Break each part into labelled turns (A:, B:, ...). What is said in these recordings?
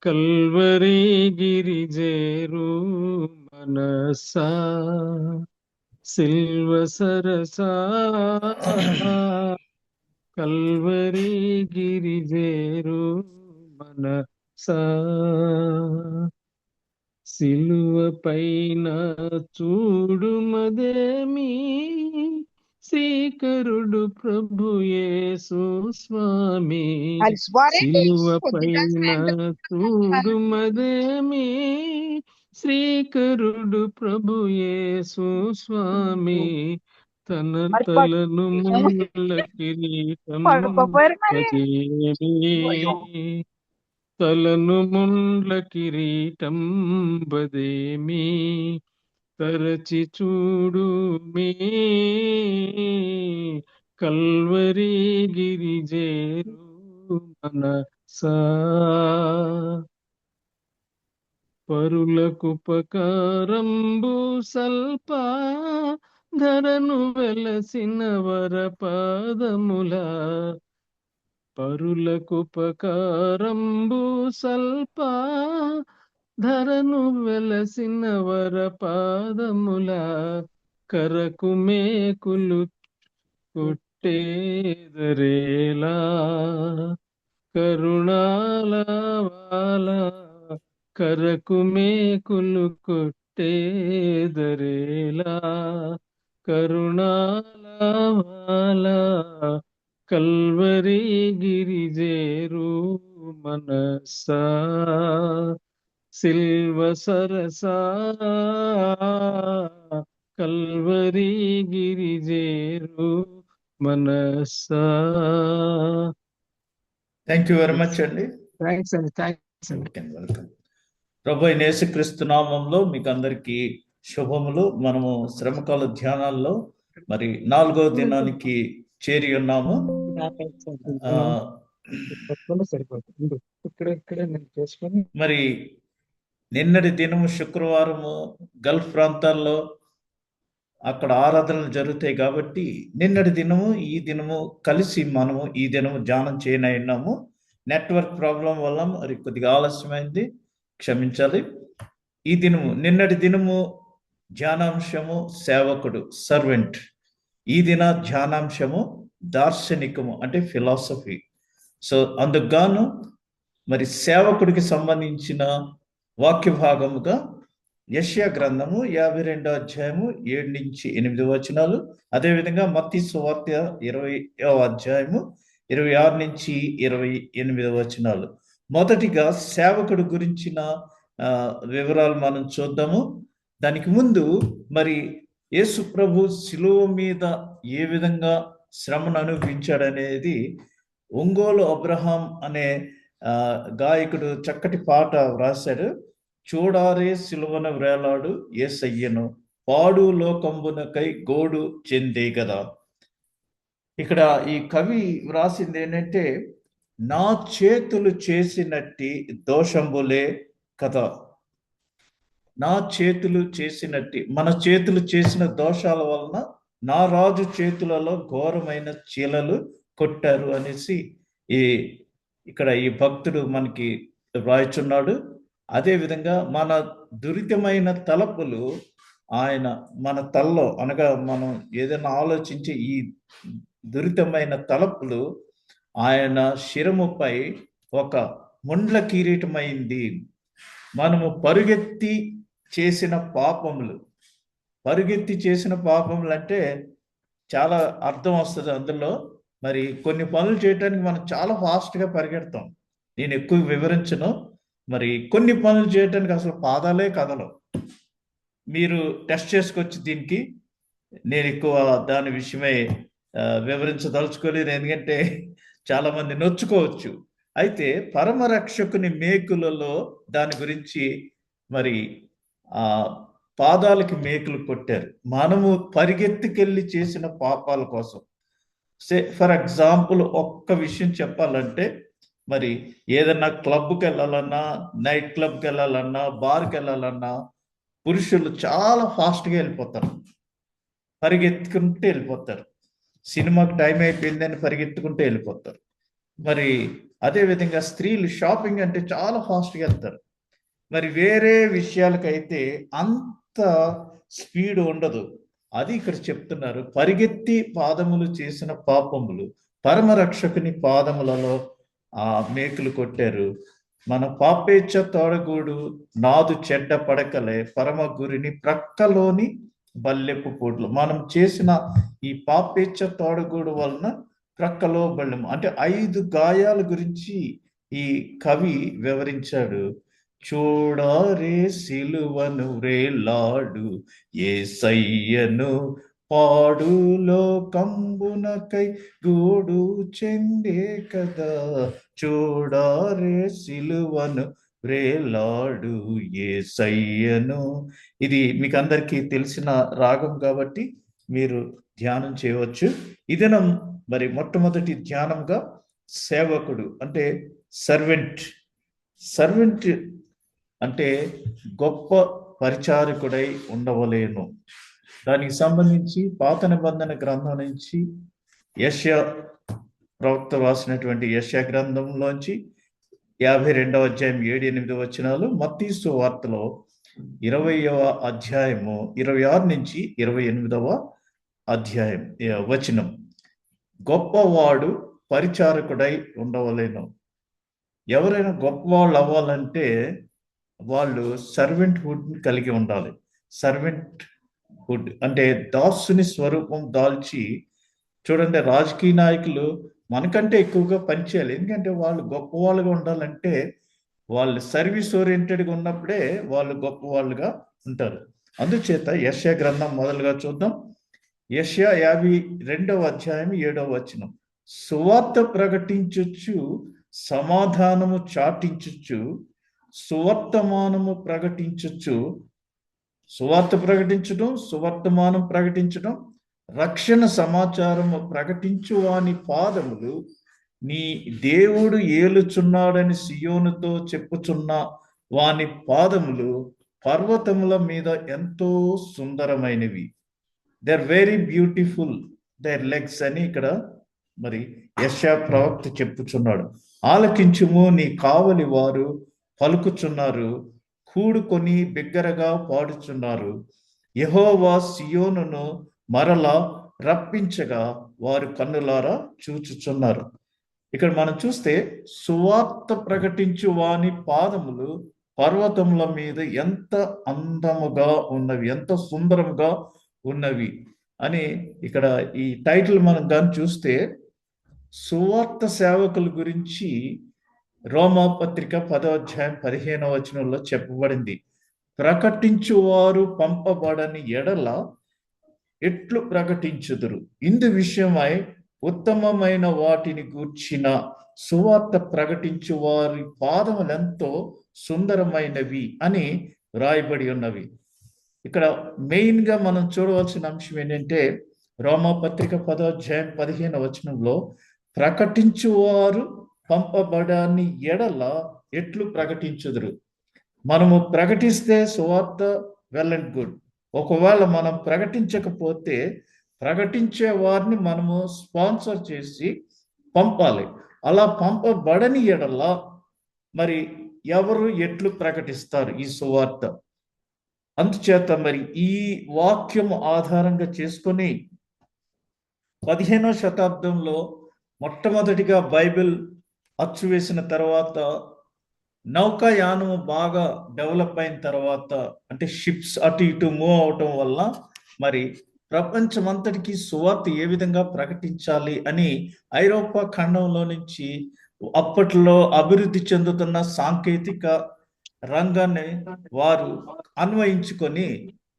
A: Calvary గిరిజేరు మనసా సిల్వ సరసా కల్వరి గిరిజేరు మనసా సిలువ పైన చూడుమదేమి శ్రీకరుడు ప్రభు యేసు స్వామి. సిలువ పైన చూడుమదేమి శ్రీకరుడు ప్రభు యేసు స్వామి. తన తలను ముళ్ళ కిరీటం తలను ముండ్ల కిరీటం బదేమి తరచి చూడు మే కల్వరి గిరిజేరు మనసా. పరులకుపకారంబు సల్ప ధరను వెలసిన వరపాదముల పరులకుపకారంబు సల్ప ధరను వెలసిన వరపాదముల కరకు మేకులు కొట్టేదరేలా కరుణాలవాల కరకు మేకులు కొట్టేదరేలా కరుణాలవాల కల్వరి గిరిజేరు మనసా సిల్వ సరసా కల్వరి గిరిజేరు మనసా.
B: థ్యాంక్ యూ వెరీ మచ్ అండి.
A: థ్యాంక్స్ అండి. థ్యాంక్స్ అండి.
B: వెల్కమ్. ప్రభు అయిన యేసుక్రీస్తు నామంలో మీకు అందరికీ శుభములు. మనము శ్రమకాల ధ్యానాల్లో మరి 4వ దినానికి చేరి ఉన్నాము. మరి నిన్నటి దినము శుక్రవారము గల్ఫ్ ప్రాంతాల్లో అక్కడ ఆరాధనలు జరుగుతాయి కాబట్టి నిన్నటి దినము ఈ దినము కలిసి మనము ఈ దినము ధ్యానం చేయనన్నాము. నెట్వర్క్ ప్రాబ్లం వల్ల మరి కొద్దిగా ఆలస్యమైంది, క్షమించాలి. ఈ దినము నిన్నటి దినము ధ్యానాంశము సేవకుడు, సర్వెంట్. ఈ దిన ధ్యానాంశము దార్శనికము అంటే ఫిలాసఫీ. సో అందుకుగాను మరి సేవకుడికి సంబంధించిన వాక్య భాగముగా యెషయా గ్రంథము 52వ అధ్యాయము 7 నుంచి 8 వచనాలు, అదేవిధంగా మత్తయి సువార్త 20వ అధ్యాయము 26 నుంచి 28 వచనాలు. మొదటిగా సేవకుడు గురించిన వివరాలు మనం చూద్దాము. దానికి ముందు మరి యేసు ప్రభు శిలువ మీద ఏ విధంగా శ్రమను అనుభవించాడనేది ఒంగోలు అబ్రహాం అనే గాయకుడు చక్కటి పాట వ్రాశాడు. చూడారే సిలువన వ్రేలాడు యేసయ్యను పాడు లోకంబునకై గోడు చెందే కదా. ఇక్కడ ఈ కవి వ్రాసింది ఏంటంటే, నా చేతులు చేసినట్టి దోషంబులే కదా. నా చేతులు చేసినట్టి, మన చేతులు చేసిన దోషాల వలన నా రాజు చేతులలో ఘోరమైన చీలలు కొట్టారు అనేసి ఇక్కడ ఈ భక్తుడు మనకి వ్రాయిచున్నాడు. అదేవిధంగా మన దురితమైన తలపులు ఆయన మన తలలో, అనగా మనం ఏదైనా ఆలోచించి ఈ దురితమైన తలపులు ఆయన శిరముపై ఒక ముండ్ల కిరీటమైంది. మనము పరుగెత్తి చేసిన పాపములు అంటే చాలా అర్థం వస్తుంది అందులో. మరి కొన్ని పనులు చేయడానికి మనం చాలా ఫాస్ట్గా పరిగెడతాం. నేను ఎక్కువ వివరించను. మరి కొన్ని పనులు చేయడానికి అసలు పాదాలే కదలవు. మీరు టెస్ట్ చేసుకోవచ్చు. దీనికి నేను ఎక్కువ దాని విషయమై వివరించదలుచుకోలేదు, ఎందుకంటే చాలా మంది నొచ్చుకోవచ్చు. అయితే పరమరక్షకుని మేకులలో దాని గురించి మరి పాదాలకి మేకులు కొట్టారు. మనము పరిగెత్తుకెళ్ళి చేసిన పాపాల కోసం. ఫర్ ఎగ్జాంపుల్ ఒక్క విషయం చెప్పాలంటే, మరి ఏదన్నా క్లబ్కి వెళ్ళాలన్నా, నైట్ క్లబ్కి వెళ్ళాలన్నా, బార్కి వెళ్ళాలన్నా పురుషులు చాలా ఫాస్ట్గా వెళ్ళిపోతారు, పరిగెత్తుకుంటూ వెళ్ళిపోతారు. సినిమాకి టైం అయిపోయిందని పరిగెత్తుకుంటూ వెళ్ళిపోతారు. మరి అదేవిధంగా స్త్రీలు షాపింగ్ అంటే చాలా ఫాస్ట్గా వెళ్తారు. మరి వేరే విషయాలకైతే అంత స్పీడ్ ఉండదు. అది ఇక్కడ చెప్తున్నారు. పరిగెత్తి పాదములు చేసిన పాపములు పరమరక్షకుని పాదములలో మేకులు కొట్టారు. మన పాపేచ్ఛ తోడగూడు నాదు చెడ్డ పడకలే పరమ గురిని ప్రక్కలోని బల్లెపు పోట్లు. మనం చేసిన ఈ పాపేచ్ఛ తోడగూడు వలన ప్రక్కలో బల్లెము అంటే 5 గాయాల గురించి ఈ కవి వివరించాడు. చూడారే సిలువను రేలాడు యేసయ్యను పాడులో కంబునకై గూడు చెందే కదా. చూడారే సిలువను రేలాడు యేసయ్యను. ఇది మీకు అందరికీ తెలిసిన రాగం కాబట్టి మీరు ధ్యానం చేయవచ్చు. ఈ దినం మరి మొట్టమొదటి ధ్యానంగా సేవకుడు అంటే సర్వెంట్ అంటే గొప్ప పరిచారకుడై ఉండవలేను. దానికి సంబంధించి పాత నిబంధన గ్రంథం నుంచి యెషయా ప్రవక్త రాసినటువంటి యెషయా గ్రంథంలోంచి 52వ అధ్యాయం 7-8 వచనాలు, మత్తయి సువార్తలో 20వ అధ్యాయము 26 నుంచి 28వ అధ్యాయం వచనం. గొప్పవాడు పరిచారకుడై ఉండవలేను. ఎవరైనా గొప్పవాళ్ళు అవ్వాలంటే వాళ్ళు సర్వెంట్హుడ్ కలిగి ఉండాలి. సర్వెంట్హుడ్ అంటే దాసుని స్వరూపం దాల్చి, చూడండి రాజకీయ నాయకులు మనకంటే ఎక్కువగా పనిచేయాలి. ఎందుకంటే వాళ్ళు గొప్పవాళ్ళుగా ఉండాలంటే వాళ్ళు సర్వీస్ ఓరియంటెడ్గా ఉన్నప్పుడే వాళ్ళు గొప్పవాళ్ళుగా ఉంటారు. అందుచేత యెషయా గ్రంథం మొదలుగా చూద్దాం. యెషయా 52వ అధ్యాయం 7వ వచనం. సువార్త ప్రకటించొచ్చు, సమాధానము చాటించొచ్చు, సువర్తమానము ప్రకటించొచ్చు. సువార్త ప్రకటించడం, సువర్తమానం ప్రకటించడం, రక్షణ సమాచారము ప్రకటించు వాని పాదములు నీ దేవుడు ఏలుచున్నాడని సియోనుతో చెప్పుచున్న వాని పాదములు పర్వతముల మీద ఎంతో సుందరమైనవి. They are very beautiful their legs అని ఇక్కడ మరి యెషయా ప్రవక్త చెప్పుచున్నాడు. ఆలకించుము, నీ కావలి వారు పలుకుచున్నారు, కూడుకొని బిగ్గరగా పాడుచున్నారు. యెహోవా సియోనును మరలా రప్పించగా వారు కన్నులారా చూచుచున్నారు. ఇక్కడ మనం చూస్తే సువార్త ప్రకటించు వాని పాదములు పర్వతముల మీద ఎంత అందముగా ఉన్నవి, ఎంత సుందరముగా ఉన్నవి అని ఇక్కడ ఈ టైటిల్ మనం కానీ చూస్తే సువార్త సేవకుల గురించి రోమా పత్రిక 10వ అధ్యాయం 15వ వచనంలో చెప్పబడింది. ప్రకటించువారు పంపబడని ఎడల ఎట్లు ప్రకటించుదురు? ఇందు విషయమై ఉత్తమమైన వాటిని గూర్చిన సువార్త ప్రకటించు వారి పాదములెంతో సుందరమైనవి అని రాయబడి ఉన్నవి. ఇక్కడ మెయిన్ గా మనం చూడవలసిన అంశం ఏంటంటే రోమా పత్రిక 10వ అధ్యాయం 15వ వచనంలో ప్రకటించువారు పంపబడని ఎడల ఎట్లు ప్రకటించుదురు? మనము ప్రకటిస్తే సువార్త వెల్ అండ్ గుడ్. ఒకవేళ మనం ప్రకటించకపోతే ప్రకటించే వారిని మనము స్పాన్సర్ చేసి పంపాలి. అలా పంపబడని ఎడల మరి ఎవరు ఎట్లు ప్రకటిస్తారు ఈ సువార్త? అందుచేత మరి ఈ వాక్యం ఆధారంగా చేసుకొని 15వ శతాబ్దంలో మొట్టమొదటిగా బైబిల్ అచ్చు వేసిన తర్వాత నౌకాయానము బాగా డెవలప్ అయిన తర్వాత, అంటే షిప్స్ అటు ఇటు మూవ్ అవటం వల్ల మరి ప్రపంచమంతటికి సువార్త ఏ విధంగా ప్రకటించాలి అని ఐరోపా ఖండంలో నుంచి అప్పట్లో అభివృద్ధి చెందుతున్న సాంకేతిక రంగాన్ని వారు అన్వయించుకొని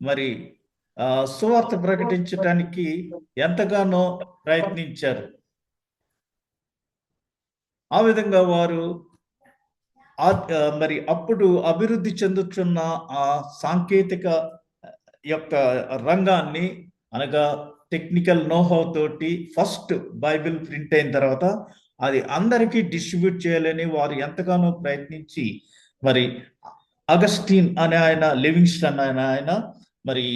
B: మరి సువార్త ప్రకటించడానికి ఎంతగానో ప్రయత్నించారు. ఆ విధంగా వారు మరి అప్పుడు అభివృద్ధి చెందుతున్న ఆ సాంకేతిక యొక్క రంగాన్ని అనగా టెక్నికల్ నోహౌ తోటి ఫస్ట్ బైబిల్ ప్రింట్ అయిన తర్వాత అది అందరికీ డిస్ట్రిబ్యూట్ చేయాలని వారు ఎంతగానో ప్రయత్నించి మరి అగస్టిన్ అనే ఆయన, లివింగ్స్టన్ అనే ఆయన మరి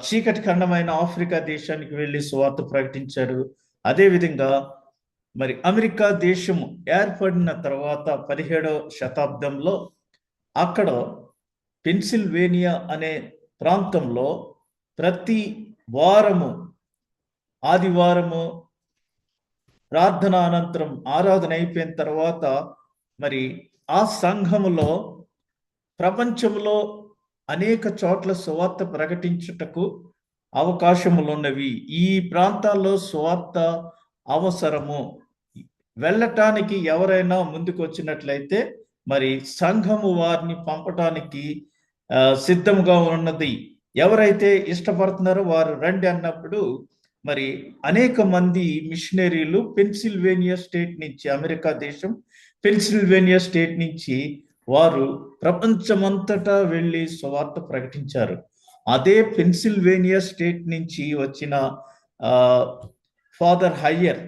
B: చీకటి ఖండమైన ఆఫ్రికా దేశానికి వెళ్ళి సువార్త ప్రకటించాడు. అదేవిధంగా మరి అమెరికా దేశము ఏర్పడిన తర్వాత 17వ శతాబ్దంలో అక్కడ పెన్సిల్వేనియా అనే ప్రాంతంలో ప్రతి వారము ఆదివారము ప్రార్థన అనంతరం ఆరాధన అయిపోయిన తర్వాత మరి ఆ సంఘములో ప్రపంచంలో అనేక చోట్ల సువార్త ప్రకటించుటకు అవకాశములు ఉన్నవి. ఈ ప్రాంతాల్లో సువార్త అవసరము. వెళ్ళటానికి ఎవరైనా ముందుకు వచ్చినట్లయితే మరి సంఘము వారిని పంపటానికి సిద్ధంగా ఉన్నది. ఎవరైతే ఇష్టపడుతున్నారో వారు రండి అన్నప్పుడు మరి అనేక మంది మిషనరీలు పెన్సిల్వేనియా స్టేట్ నుంచి, అమెరికా దేశం పెన్సిల్వేనియా స్టేట్ నుంచి వారు ప్రపంచమంతటా వెళ్ళి సువార్త ప్రకటించారు. అదే పెన్సిల్వేనియా స్టేట్ నుంచి వచ్చిన father Heyer,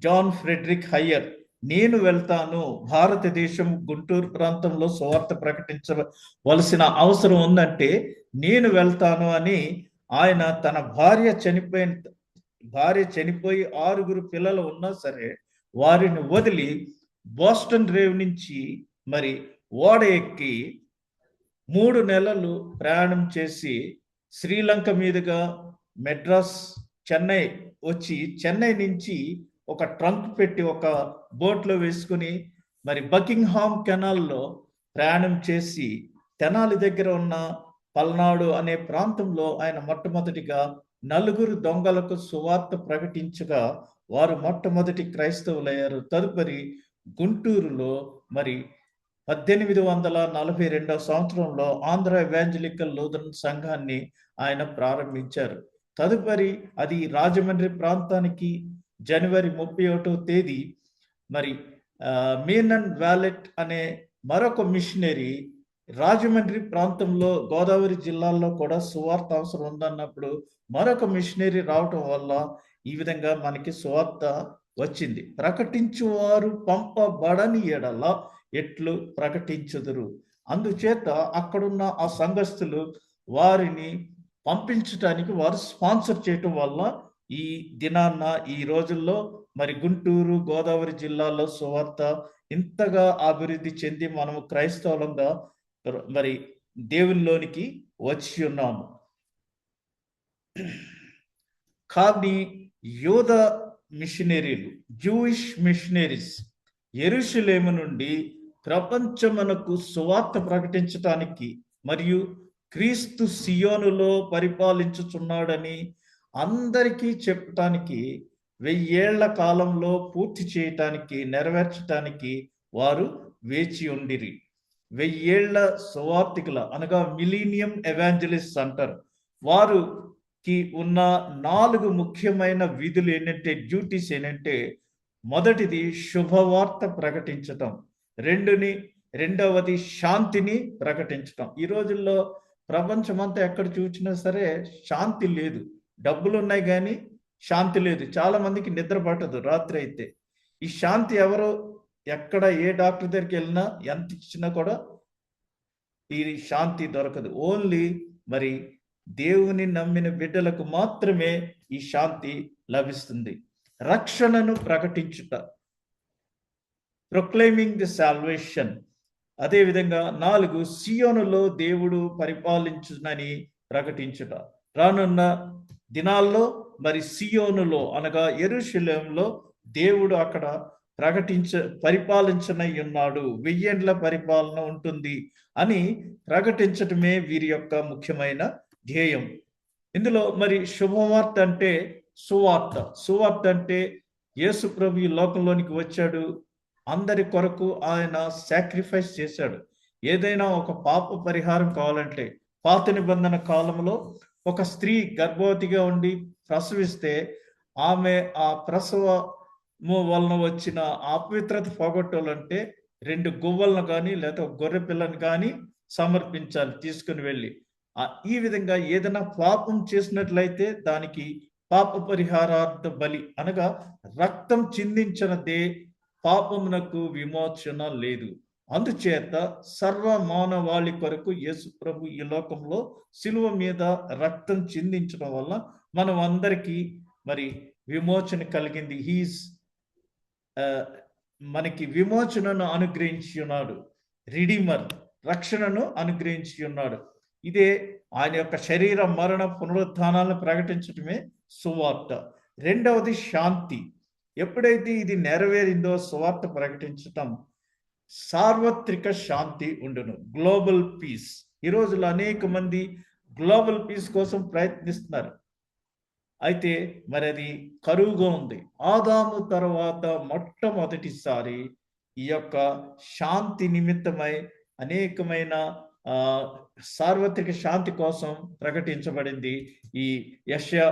B: John Frederick Heyer, నేను వెళ్తాను, భారతదేశం గుంటూరు ప్రాంతంలో సువార్త ప్రకటించవలసిన అవసరం ఉందంటే నేను వెళ్తాను అని ఆయన తన భార్య చనిపోయి 6 పిల్లలు ఉన్నా సరే వారిని వదిలి బోస్టన్ రేవ్ నుంచి మరి ఓడ ఎక్కి 3 నెలలు ప్రయాణం చేసి శ్రీలంక మీదుగా మెడ్రాస్, చెన్నై వచ్చి చెన్నై నుంచి ఒక ట్రంక్ పెట్టి ఒక బోట్లో వేసుకుని మరి బకింగ్హామ్ కెనాల్లో ప్రయాణం చేసి తెనాలి దగ్గర ఉన్న పల్నాడు అనే ప్రాంతంలో ఆయన మొట్టమొదటిగా 4 దొంగలకు సువార్త ప్రకటించగా వారు మొట్టమొదటి క్రైస్తవులయ్యారు. తదుపరి గుంటూరులో మరి 1842వ సంవత్సరంలో ఆంధ్ర ఎవాంజలికల్ లూథరన్ సంఘాన్ని ఆయన ప్రారంభించారు. తదుపరి అది రాజమండ్రి ప్రాంతానికి జనవరి 31వ తేదీ మరి మీనన్ వ్యాలెట్ అనే మరొక మిషనరీ రాజమండ్రి ప్రాంతంలో గోదావరి జిల్లాల్లో కూడా సువార్త అవసరం ఉందన్నప్పుడు మరొక మిషనరీ రావటం వల్ల ఈ విధంగా మనకి సువార్త వచ్చింది. ప్రకటించువారు పంపబడని ఎడల ఎట్లు ప్రకటించుదురు. అందుచేత అక్కడున్న ఆ సంఘస్థులు వారిని పంపించడానికి వారు స్పాన్సర్ చేయటం వల్ల ఈ దినాన్న ఈ రోజుల్లో మరి గుంటూరు, గోదావరి జిల్లాలో సువార్త ఇంతగా అభివృద్ధి చెంది మనము క్రైస్తవులంగా మరి దేవునిలోనికి వచ్చి ఉన్నాము. కానీ యూద మిషనరీలు, జూయిష్ మిషనరీస్ యెరూషలేము నుండి ప్రపంచమునకు సువార్త ప్రకటించటానికి మరియు క్రీస్తు సియోనులో పరిపాలించుచున్నాడని అందరికీ చెప్పటానికి 1000 ఏళ్ల కాలంలో పూర్తి చేయటానికి, నెరవేర్చటానికి వారు వేచి ఉండిరి. 1000 ఏళ్ల సువార్తికుల అనగా మిలీనియం ఎవాంజలిస్ట్ అంటారు. వారికి ఉన్న 4 ముఖ్యమైన విధులు ఏంటంటే, డ్యూటీస్ ఏంటంటే, మొదటిది శుభవార్త ప్రకటించటం, రెండవది శాంతిని ప్రకటించటం. ఈ రోజుల్లో ప్రపంచమంతా ఎక్కడ చూసినా సరే శాంతి లేదు. డబ్బులు ఉన్నాయి కానీ శాంతి లేదు. చాలా మందికి నిద్ర పట్టదు రాత్రి అయితే. ఈ శాంతి ఎవరో ఎక్కడ ఏ డాక్టర్ దగ్గరికి వెళ్ళినా ఎంత ఇచ్చినా కూడా ఈ శాంతి దొరకదు. ఓన్లీ మరి దేవుని నమ్మిన బిడ్డలకు మాత్రమే ఈ శాంతి లభిస్తుంది. రక్షణను ప్రకటించుట, ప్రొక్లైమింగ్ ది సాల్వేషన్. అదేవిధంగా 4 సియోనులో దేవుడు పరిపాలించునని ప్రకటించుట. రానున్న దినాల్లో మరి సియోనులో అనగా యెరూషలేములో దేవుడు అక్కడ పరిపాలించనై ఉన్నాడు, 1000 ఏండ్ల పరిపాలన ఉంటుంది అని ప్రకటించటమే వీరి యొక్క ముఖ్యమైన ధ్యేయం. ఇందులో మరి శుభవార్త అంటే సువార్త అంటే యేసు ప్రభు ఈ లోకంలోనికి వచ్చాడు, అందరి కొరకు ఆయన సాక్రిఫైస్ చేశాడు. ఏదైనా ఒక పాప పరిహారం కావాలంటే పాత నిబంధన కాలంలో ఒక స్త్రీ గర్భవతిగా ఉండి ప్రసవిస్తే ఆమె ఆ ప్రసవము వలన వచ్చిన అపవిత్రత పోగొట్టాలంటే 2 గువ్వలను కానీ లేదా గొర్రె పిల్లని కానీ సమర్పించాలి తీసుకుని వెళ్ళి. ఈ విధంగా ఏదైనా పాపం చేసినట్లయితే దానికి పాప పరిహారార్థ బలి అనగా రక్తం చిందించినదే పాపమునకు విమోచన లేదు. అందుచేత సర్వ మానవాళి కొరకు యేసు ప్రభు ఈ లోకంలో శిలువ మీద రక్తం చిందించడం వల్ల మనం అందరికీ మరి విమోచన కలిగింది. హీస్ ఆ, మనకి విమోచనను అనుగ్రహించి ఉన్నాడు. రిడీమర్, రక్షణను అనుగ్రహించి ఉన్నాడు. ఇదే ఆయన యొక్క శరీర మరణ పునరుత్థానాలను ప్రకటించటమే సువార్త. రెండవది శాంతి. ఎప్పుడైతే ఇది నెరవేరిందో సువార్త ప్రకటించటం, సార్వత్రిక శాంతి ఉండును, గ్లోబల్ పీస్. ఈ రోజుల్లో అనేక మంది గ్లోబల్ పీస్ కోసం ప్రయత్నిస్తున్నారు. అయితే మరి అది కరువుగా ఉంది. ఆదాము తర్వాత మొట్టమొదటిసారి ఈ యొక్క శాంతి నిమిత్తమై అనేకమైన సార్వత్రిక శాంతి కోసం ప్రకటించబడింది ఈ యెషయా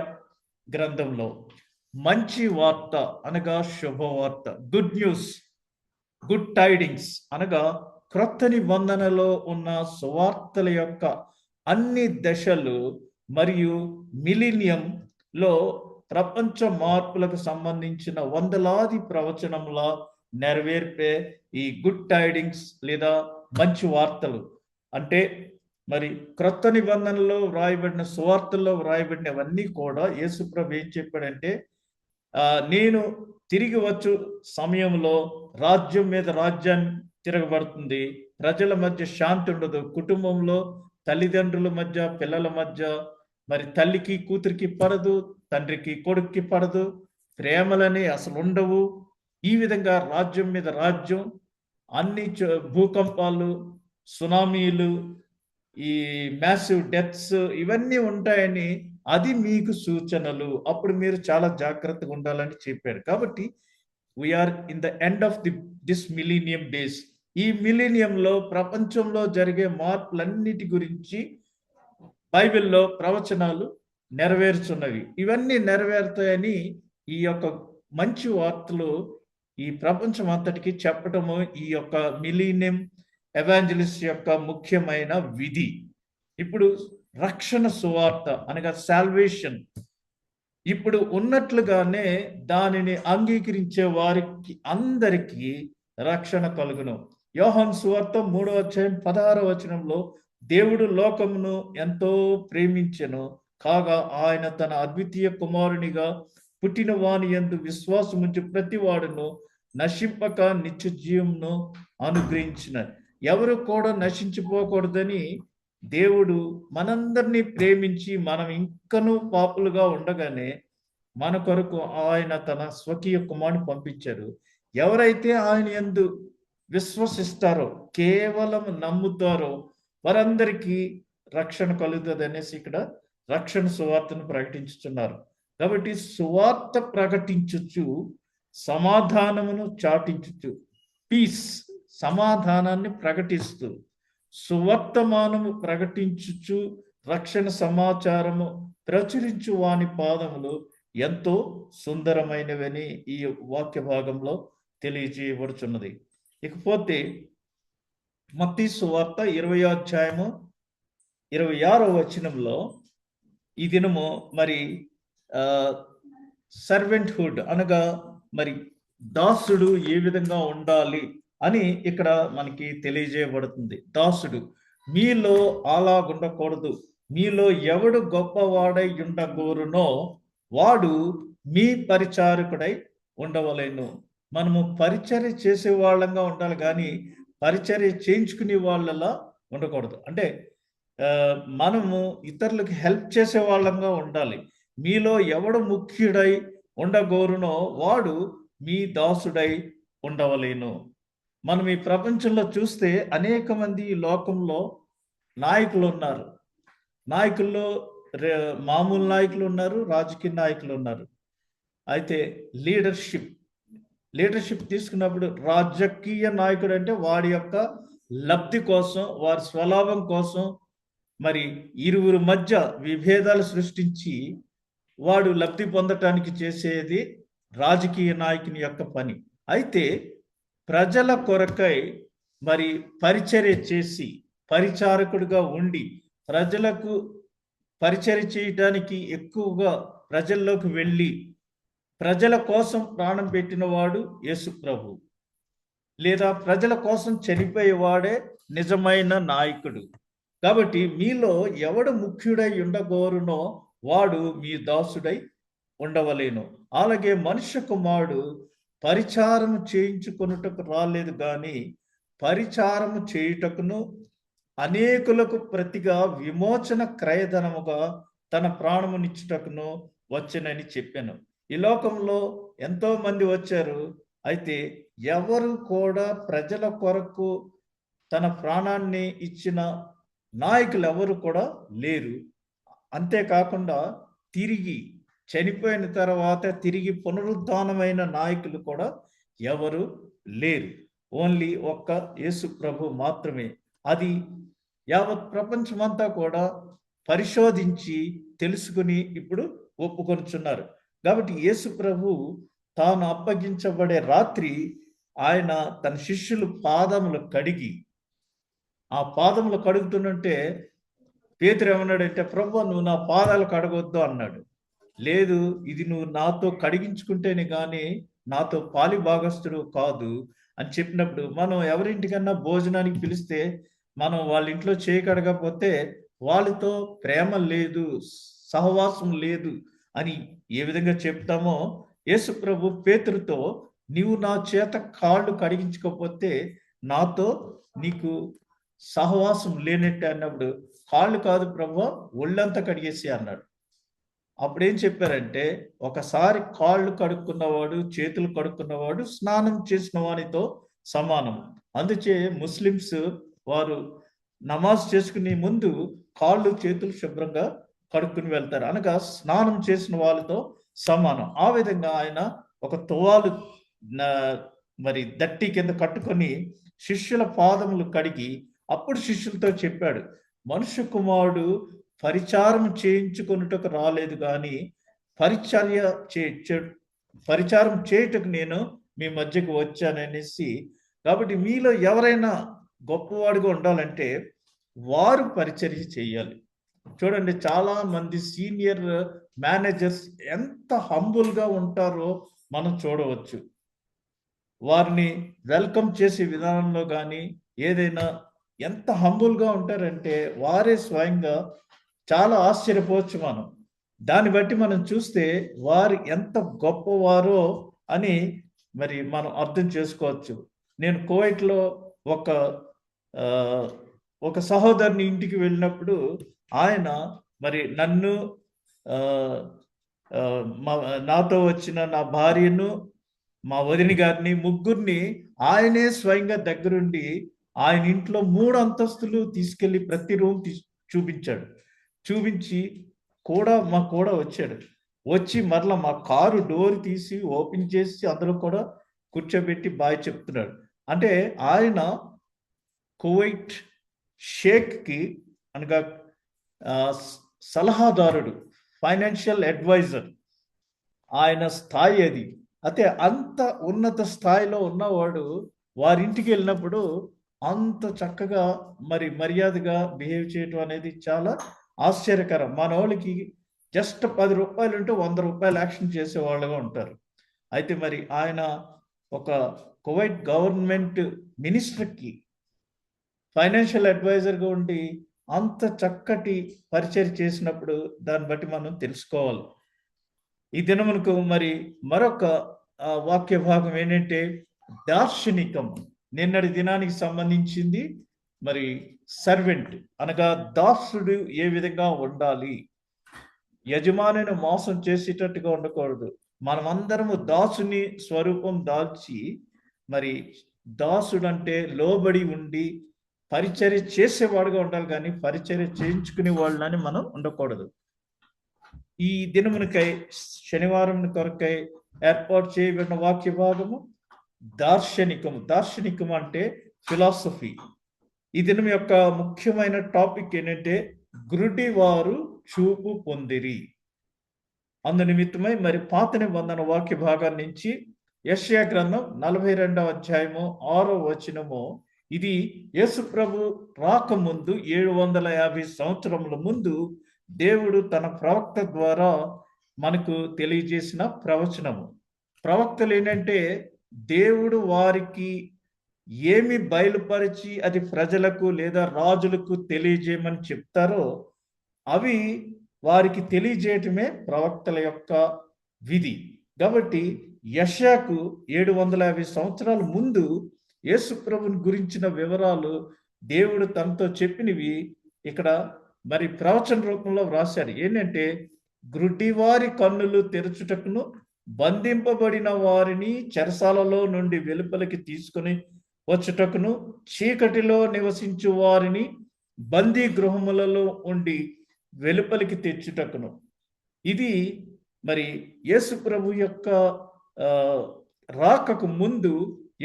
B: గ్రంథంలో. మంచి వార్త అనగా శుభవార్త, గుడ్ న్యూస్, గుడ్ టైడింగ్స్ అనగా క్రొత్త నిబంధనలో ఉన్న సువార్తల యొక్క అన్ని దశలు మరియు మిలీనియంలో ప్రపంచ మార్పులకు సంబంధించిన వందలాది ప్రవచనంలా నెరవేర్పే ఈ గుడ్ టైడింగ్స్ లేదా మంచి వార్తలు. అంటే మరి క్రొత్త నిబంధనలో వ్రాయబడిన సువార్తల్లో వ్రాయబడినవన్నీ కూడా యేసుప్రభు ఏం చెప్పాడంటే, నేను తిరిగి వచ్చు సమయంలో రాజ్యం మీద రాజ్యం తిరగబడుతుంది, ప్రజల మధ్య శాంతి ఉండదు, కుటుంబంలో తల్లిదండ్రుల మధ్య పిల్లల మధ్య మరి తల్లికి కూతురికి పడదు, తండ్రికి కొడుక్కి పడదు, ప్రేమలని అసలు ఉండవు. ఈ విధంగా రాజ్యం మీద రాజ్యం, అన్ని భూకంపాలు, సునామీలు, ఈ మ్యాసివ్ డెత్స్ ఇవన్నీ ఉంటాయని అది మీకు సూచనలు, అప్పుడు మీరు చాలా జాగ్రత్తగా ఉండాలని చెప్పాడు. కాబట్టి we are in the end of this millennium days. ఈ మిలీనియంలో ప్రపంచంలో జరిగే మార్పులన్నిటి గురించి బైబిల్లో ప్రవచనాలు నెరవేరుచున్నవి. ఇవన్నీ నెరవేరుతాయని ఈ యొక్క మంచి వార్తలు ఈ ప్రపంచం అంతటికి చెప్పటము ఈ యొక్క మిలీనియం ఎవాంజలిస్ట్ యొక్క ముఖ్యమైన విధి. ఇప్పుడు రక్షణ సువార్త అనగా సాల్వేషన్ ఇప్పుడు ఉన్నట్లుగానే దానిని అంగీకరించే వారికి అందరికీ రక్షణ కలుగును. యోహాను సువార్త 3:16 దేవుడు లోకమును ఎంతో ప్రేమించెను కాగా ఆయన తన అద్వితీయ కుమారునిగా పుట్టిన వాని యందు విశ్వాసముంచి ప్రతివాడును నశింపక నిత్య జీవమును అనుగ్రహించిన. ఎవరు కూడా నశించిపోకూడదని దేవుడు మనందరినీ ప్రేమించి మనం ఇంకనూ పాపులుగా ఉండగానే మన కొరకు ఆయన తన స్వకీయ కుమారుని పంపించారు. ఎవరైతే ఆయన యందు విశ్వసిస్తారో, కేవలం నమ్ముతారో వారందరికీ రక్షణ కలుగుతుంది అనేసి ఇక్కడ రక్షణ సువార్తను ప్రకటించుతున్నారు. కాబట్టి సువార్త ప్రకటించుచు సమాధానమును చాటించుచు, పీస్, సమాధానాన్ని ప్రకటిస్తూ సువర్తమానము ప్రకటించుచు రక్షణ సమాచారము ప్రచురించు వాని పాదములు ఎంతో సుందరమైనవని ఈ వాక్య భాగంలో తెలియజేయబడుచున్నది. ఇకపోతే మత్తయి సువార్త 20:26 ఈ దినము మరి సర్వెంట్హుడ్ అనగా మరి దాసుడు ఏ విధంగా ఉండాలి అని ఇక్కడ మనకి తెలియజేయబడుతుంది. దాసుడు, మీలో అలాగుండకూడదు, మీలో ఎవడు గొప్పవాడై ఉండగోరునో వాడు మీ పరిచారకుడై ఉండవలేను. మనము పరిచర్య చేసే వాళ్ళంగా ఉండాలి కానీ పరిచర్య చేయించుకునే వాళ్ళలా ఉండకూడదు. అంటే మనము ఇతరులకు హెల్ప్ చేసే వాళ్ళంగా ఉండాలి. మీలో ఎవడు ముఖ్యుడై ఉండగోరునో వాడు మీ దాసుడై ఉండవలేను. మనం ఈ ప్రపంచంలో చూస్తే అనేక మంది ఈ లోకంలో నాయకులు ఉన్నారు. నాయకుల్లో మామూలు నాయకులు ఉన్నారు, రాజకీయ నాయకులు ఉన్నారు. అయితే లీడర్షిప్ తీసుకున్నప్పుడు రాజకీయ నాయకుడు అంటే వాడి యొక్క లబ్ధి కోసం, వారి స్వలాభం కోసం మరి ఇరువురు మధ్య విభేదాలు సృష్టించి వాడు లబ్ధి పొందటానికి చేసేది రాజకీయ నాయకుని యొక్క పని. అయితే ప్రజల కొరకై మరి పరిచర్య చేసి పరిచారకుడిగా ఉండి ప్రజలకు పరిచర్య చేయడానికి ఎక్కువగా ప్రజల్లోకి వెళ్ళి ప్రజల కోసం ప్రాణం పెట్టిన వాడు యేసు ప్రభు, లేదా ప్రజల కోసం చనిపోయేవాడే నిజమైన నాయకుడు. కాబట్టి మీలో ఎవడు ముఖ్యుడై ఉండగోరునో వాడు మీ దాసుడై ఉండవలేను. అలాగే మనుష్య కుమారుడు పరిచారము చేయించుకొనుటకు రాలేదు కానీ పరిచారము చేయుటకును అనేకులకు ప్రతిగా విమోచన క్రయధనముగా తన ప్రాణమునిచ్చుటకును వచ్చనని చెప్పాను. ఈ లోకంలో ఎంతో మంది వచ్చారు, అయితే ఎవరు కూడా ప్రజల కొరకు తన ప్రాణాన్ని ఇచ్చిన నాయకులు ఎవరు కూడా లేరు. అంతేకాకుండా తిరిగి చనిపోయిన తర్వాత తిరిగి పునరుద్ధానమైన నాయకులు కూడా ఎవరు లేరు. ఓన్లీ ఒక్క యేసు ప్రభు మాత్రమే. అది యావత్ ప్రపంచమంతా కూడా పరిశోధించి తెలుసుకుని ఇప్పుడు ఒప్పుకొనుచున్నారు. కాబట్టి యేసు ప్రభు తాను అప్పగించబడే రాత్రి ఆయన తన శిష్యులు పాదములు కడిగి, ఆ పాదములు కడుగుతుంటే పేతురు ఏమన్నాడంటే, ప్రభు నువ్వు నా పాదాలు కడగొద్దు అన్నాడు. లేదు, ఇది నువ్వు నాతో కడిగించుకుంటేనే కానీ నాతో పాలి భాగస్థుడు కాదు అని చెప్పినప్పుడు, మనం ఎవరింటికన్నా భోజనానికి పిలిస్తే మనం వాళ్ళ ఇంట్లో చేయి కడగకపోతే వాళ్ళతో ప్రేమ లేదు, సహవాసం లేదు అని ఏ విధంగా చెప్తామో, యేసు ప్రభు పేతురుతో నీవు నా చేత కాళ్ళు కడిగించుకోకపోతే నాతో నీకు సహవాసం లేనట్టే అన్నప్పుడు, కాళ్ళు కాదు ప్రభు ఒళ్ళంతా కడిగేసి అన్నాడు. అప్పుడేం చెప్పారంటే, ఒకసారి కాళ్ళు కడుక్కున్నవాడు చేతులు కడుక్కున్నవాడు స్నానం చేసిన వానితో సమానం. అందుచే ముస్లిమ్స్ వారు నమాజ్ చేసుకునే ముందు కాళ్ళు చేతులు శుభ్రంగా కడుక్కుని వెళ్తారు, అనగా స్నానం చేసిన వాళ్ళతో సమానం. ఆ విధంగా ఆయన ఒక తువాలు మరి దట్టి కింద కట్టుకొని శిష్యుల పాదములు కడిగి అప్పుడు శిష్యులతో చెప్పాడు, మనుష్య కుమారుడు పరిచారం చేయించుకొనుటకు రాలేదు కానీ పరిచారం చేయుటకు నేను మీ మధ్యకు వచ్చాననేసి. కాబట్టి మీలో ఎవరైనా గొప్పవాడిగా ఉండాలంటే వారు పరిచర్య చేయాలి. చూడండి, చాలా మంది సీనియర్ మేనేజర్స్ ఎంత హంబుల్గా ఉంటారో మనం చూడవచ్చు. వారిని వెల్కమ్ చేసే విధానంలో కానీ ఏదైనా ఎంత హంబుల్గా ఉంటారంటే వారే స్వయంగా చాలా ఆశ్చర్యపోవచ్చు మనం. దాన్ని బట్టి మనం చూస్తే వారు ఎంత గొప్పవారో అని మరి మనం అర్థం చేసుకోవచ్చు. నేను కువైట్లో ఒక సహోదరుని ఇంటికి వెళ్ళినప్పుడు ఆయన మరి నన్ను నాతో వచ్చిన నా భార్యను మా వదిన గారిని ముగ్గురిని ఆయనే స్వయంగా దగ్గరుండి ఆయన ఇంట్లో 3 అంతస్తులు తీసుకెళ్లి ప్రతి రూమ్ చూపించాడు. చూపించి మా కూడా వచ్చాడు. వచ్చి మరలా మా కారు డోర్ తీసి ఓపెన్ చేసి అందులో కూడా కూర్చోబెట్టి బాయ్ చెప్తున్నాడు. అంటే ఆయన కువైట్ షేక్కి అనగా సలహాదారుడు, ఫైనాన్షియల్ అడ్వైజర్, ఆయన స్థాయి అది. అయితే అంత ఉన్నత స్థాయిలో ఉన్నవాడు వారింటికి వెళ్ళినప్పుడు అంత చక్కగా మరి మర్యాదగా బిహేవ్ చేయటం అనేది చాలా ఆశ్చర్యకరం. మన వాళ్ళకి జస్ట్ 10 రూపాయలు ఉంటే 100 రూపాయలు యాక్షన్ చేసేవాళ్ళుగా ఉంటారు. అయితే మరి ఆయన ఒక కువైట్ గవర్నమెంట్ మినిస్టర్కి ఫైనాన్షియల్ అడ్వైజర్గా ఉండి అంత చక్కటి పరిచయం చేసినప్పుడు దాన్ని బట్టి మనం తెలుసుకోవాలి. ఈ దినమునకు మరి మరొక వాక్య భాగం ఏంటంటే దార్శనికం. నిన్నటి దినానికి సంబంధించింది మరి సర్వెంట్ అనగా దాసుడు ఏ విధంగా ఉండాలి, యజమానిని మోసం చేసేటట్టుగా ఉండకూడదు. మనమందరము దాసుని స్వరూపం దాల్చి మరి దాసుడు అంటే లోబడి ఉండి పరిచర్య చేసేవాడుగా ఉండాలి, కానీ పరిచర్య చేయించుకునే వాళ్ళని మనం ఉండకూడదు. ఈ దినమునికై శనివారం కొరకై ఏర్పాటు చేయబడిన వాక్య భాగము దార్శనికము. దార్శనికం అంటే ఫిలాసఫీ. ఈ దినం యొక్క ముఖ్యమైన టాపిక్ ఏంటంటే గురుడివారు చూపు పొందిరి. అందు నిమిత్తమై మరి పాత నిబంధన వాక్య భాగాన్ని నుంచి యెషయా గ్రంథం 42వ అధ్యాయము 6వ వచనము, ఇది యేసు ప్రభు రాకముందు 750 సంవత్సరముల ముందు దేవుడు తన ప్రవక్త ద్వారా మనకు తెలియజేసిన ప్రవచనము. ప్రవక్తలు ఏంటంటే దేవుడు వారికి ఏమి బయలుపరిచి అది ప్రజలకు లేదా రాజులకు తెలియజేయమని చెప్తారో అవి వారికి తెలియజేయటమే ప్రవక్తల యొక్క విధి. కాబట్టి యెషయాకు 750 సంవత్సరాల ముందు యేసు ప్రభుని గురించిన వివరాలు దేవుడు తనతో చెప్పినవి ఇక్కడ మరి ప్రవచన రూపంలో వ్రాశాడు. ఏంటంటే, గ్రుడ్డివారి కన్నులు తెరచుటకును, బంధింపబడిన వారిని చెరసాలలో నుండి వెలుపలికి తీసుకొని వచ్చుటకును, చీకటిలో నివసించు వారిని బందీ గృహములలో ఉండి వెలుపలికి తెచ్చుటకును. ఇది మరి యేసు ప్రభు యొక్క రాకకు ముందు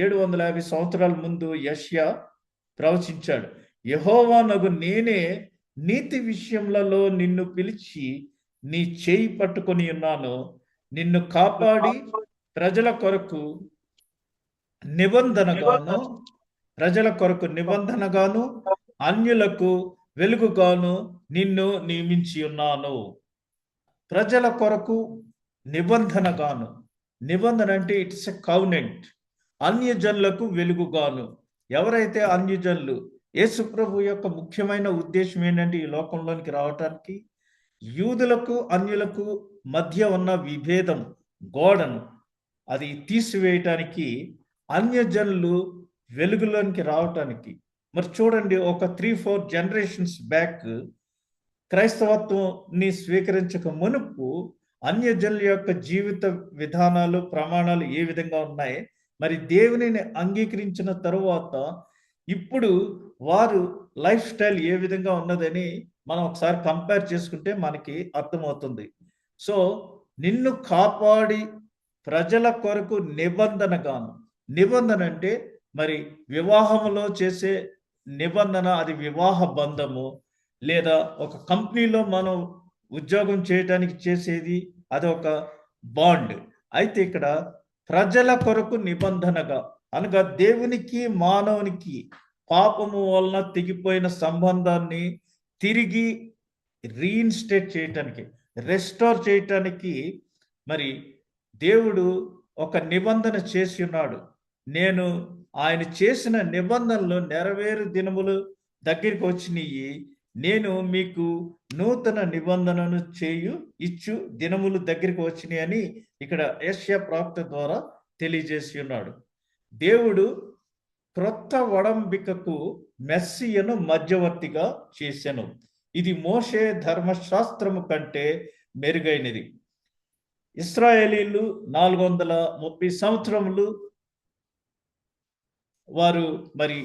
B: 750 సంవత్సరాల ముందు యెషయా ప్రవచించాడు. యెహోవానగు నేనే నీతి విషయములలో నిన్ను పిలిచి నీ చేయి పట్టుకొని ఉన్నాను, నిన్ను కాపాడి ప్రజల కొరకు నిబంధనగాను అన్యులకు వెలుగుగాను నిన్ను నియమించి ఉన్నాను. ప్రజల కొరకు నిబంధనగాను, నిబంధన అంటే ఇట్స్ ఎ కౌనెంట్. అన్యజనులకు వెలుగుగాను. ఎవరైతే అన్యజనులు, యేసు ప్రభు యొక్క ముఖ్యమైన ఉద్దేశం ఏంటంటే ఈ లోకంలోనికి రావటానికి యూదులకు అన్యులకు మధ్య ఉన్న విభేదం గోడను అది తీసివేయటానికి, అన్యజనులు వెలుగులోనికి రావటానికి. మరి చూడండి, ఒక 3-4 జనరేషన్స్ బ్యాక్ క్రైస్తవత్వాన్ని స్వీకరించక మునుపు అన్యజనుల యొక్క జీవిత విధానాలు, ప్రమాణాలు ఏ విధంగా ఉన్నాయి, మరి దేవునిని అంగీకరించిన తరువాత ఇప్పుడు వారు లైఫ్ స్టైల్ ఏ విధంగా ఉన్నదని మనం ఒకసారి కంపేర్ చేసుకుంటే మనకి అర్థమవుతుంది. సో నిన్ను కాపాడి ప్రజల కొరకు నిబంధనగాను. నిబంధన అంటే మరి వివాహంలో చేసే నిబంధన, అది వివాహ బంధము, లేదా ఒక కంపెనీలో మనం ఉద్యోగం చేయడానికి చేసేది అది ఒక బాండ్. అయితే ఇక్కడ ప్రజల కొరకు నిబంధనగా అనగా దేవునికి మానవునికి పాపము వలన తెగిపోయిన సంబంధాన్ని తిరిగి రీఇన్స్టేట్ చేయటానికి, రెస్టోర్ చేయటానికి మరి దేవుడు ఒక నిబంధన చేసి ఉన్నాడు. నేను ఆయన చేసిన నిబంధనలు నెరవేరు దినములు దగ్గరికి వచ్చినాయి, నేను మీకు నూతన నిబంధనను ఇచ్చు దినములు దగ్గరికి వచ్చినాయి అని ఇక్కడ యెషయా ప్రవక్త ద్వారా తెలియజేసి ఉన్నాడు. దేవుడు క్రొత్త ఒడంబికకు మెస్సియను మధ్యవర్తిగా చేసెను. ఇది మోషే ధర్మశాస్త్రము కంటే మెరుగైనది. ఇశ్రాయేలీలు 430 సంవత్సరములు వారు మరి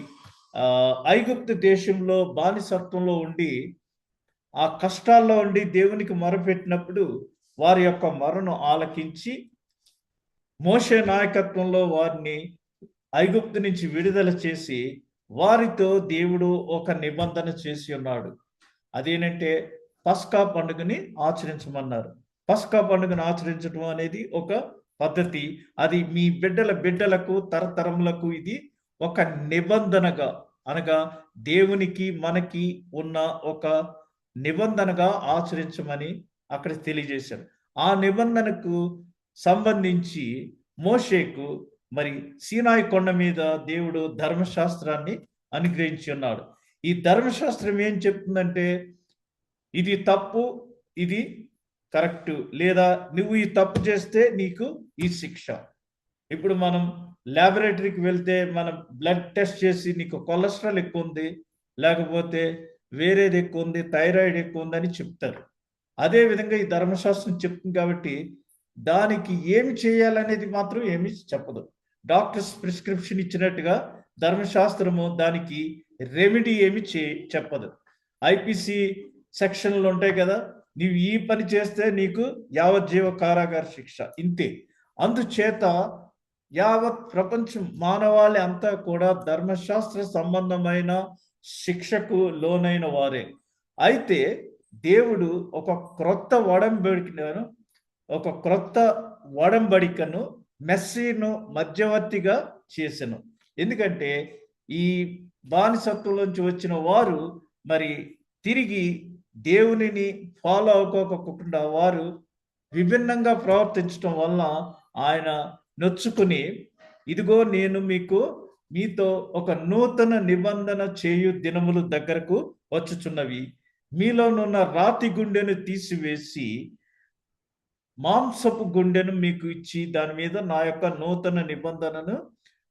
B: ఐగుప్తు దేశంలో బానిసత్వంలో ఉండి ఆ కష్టాల్లో ఉండి దేవునికి మొరపెట్టినప్పుడు వారి యొక్క మొరను ఆలకించి మోషే నాయకత్వంలో వారిని ఐగుప్తు నుంచి విడుదల చేసి వారితో దేవుడు ఒక నిబంధన చేసి ఉన్నాడు. అదేంటంటే పస్కా పండుగని ఆచరించమన్నారు. పస్కా పండుగను ఆచరించడం అనేది ఒక పద్ధతి. అది మీ బిడ్డలకు తరతరములకు ఇది ఒక నిబంధనగా, అనగా దేవునికి మనకి ఉన్న ఒక నిబంధనగా ఆచరించమని అక్కడ తెలియజేశారు. ఆ నిబంధనకు సంబంధించి మోషేకు మరి సీనాయి కొండ మీద దేవుడు ధర్మశాస్త్రాన్ని అనుగ్రహించి ఉన్నాడు. ఈ ధర్మశాస్త్రం ఏం చెప్తుందంటే, ఇది తప్పు, ఇది కరెక్ట్, లేదా నువ్వు ఈ తప్పు చేస్తే నీకు ఈ శిక్ష. ఇప్పుడు మనం ల్యాబొరేటరీకి వెళ్తే మనం బ్లడ్ టెస్ట్ చేసి నీకు కొలెస్ట్రాల్ ఎక్కువ ఉంది, లేకపోతే వేరేది ఎక్కువ ఉంది, థైరాయిడ్ ఎక్కువ ఉందని చెప్తారు. అదే విధంగా ఈ ధర్మశాస్త్రం చెప్తుంది కాబట్టి దానికి ఏమి చేయాలనేది మాత్రం ఏమి చెప్పదు. డాక్టర్స్ ప్రిస్క్రిప్షన్ ఇచ్చినట్టుగా ధర్మశాస్త్రము దానికి రెమెడీ ఏమి చెప్పదు. ఐపీసీ సెక్షన్లు ఉంటాయి కదా, నీవు ఈ పని చేస్తే నీకు యావజ్జీవ కారాగార శిక్ష, ఇంతే. అందుచేత యావత్ ప్రపంచం మానవాళి అంతా కూడా ధర్మశాస్త్ర సంబంధమైన శిక్షకు లోనైన వారే. అయితే దేవుడు ఒక క్రొత్త ఒడంబడికను మెస్సీను మధ్యవర్తిగా చేసెను. ఎందుకంటే ఈ బానిసత్వంలోంచి వచ్చిన వారు మరి తిరిగి దేవునిని ఫాలో అవ్వకోకుండా వారు విభిన్నంగా ప్రవర్తించడం వల్ల ఆయన నొచ్చుకుని, ఇదిగో నేను మీతో ఒక నూతన నిబంధన చేయు దినములు దగ్గరకు వచ్చుచున్నవి, మీలోనున్న రాతి గుండెను తీసివేసి మాంసపు గుండెను మీకు ఇచ్చి దాని మీద నా యొక్క నూతన నిబంధనను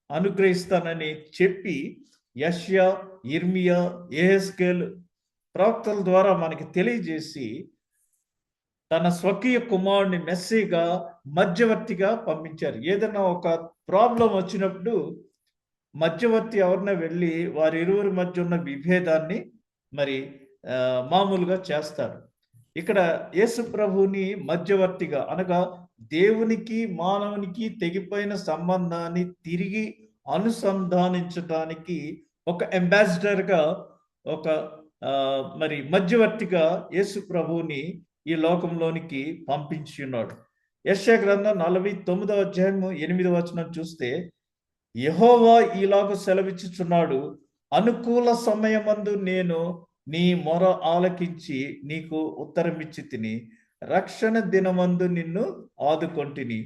B: అనుగ్రహిస్తానని చెప్పి యెషయా, యిర్మీయా, యెహెజ్కేలు ప్రవక్తల ద్వారా మనకి తెలియజేసి తన స్వకీయ కుమారుని మెస్సీగా మధ్యవర్తిగా పంపించారు. ఏదైనా ఒక ప్రాబ్లం వచ్చినప్పుడు మధ్యవర్తి ఎవరిన వెళ్ళి వారి ఇరువురి మధ్య ఉన్న విభేదాన్ని మరి మామూలుగా చేస్తారు. ఇక్కడ యేసు ప్రభుని మధ్యవర్తిగా అనగా దేవునికి మానవునికి తెగిపోయిన సంబంధాన్ని తిరిగి అనుసంధానించడానికి ఒక అంబాసిడర్గా ఒక మరి మధ్యవర్తిగా యేసు ప్రభువుని ఈ లోకంలోనికి పంపించి ఉన్నాడు. యెషయా గ్రంథం 49వ అధ్యాయం 8వ వచనం చూస్తే యెహోవా ఈలాగు సెలవిచ్చుచున్నాడు, అనుకూల సమయమందు నేను నీ మొర ఆలకించి నీకు ఉత్తరమిచ్చి తిని, రక్షణ దినమందు నిన్ను ఆదుకొంటిని.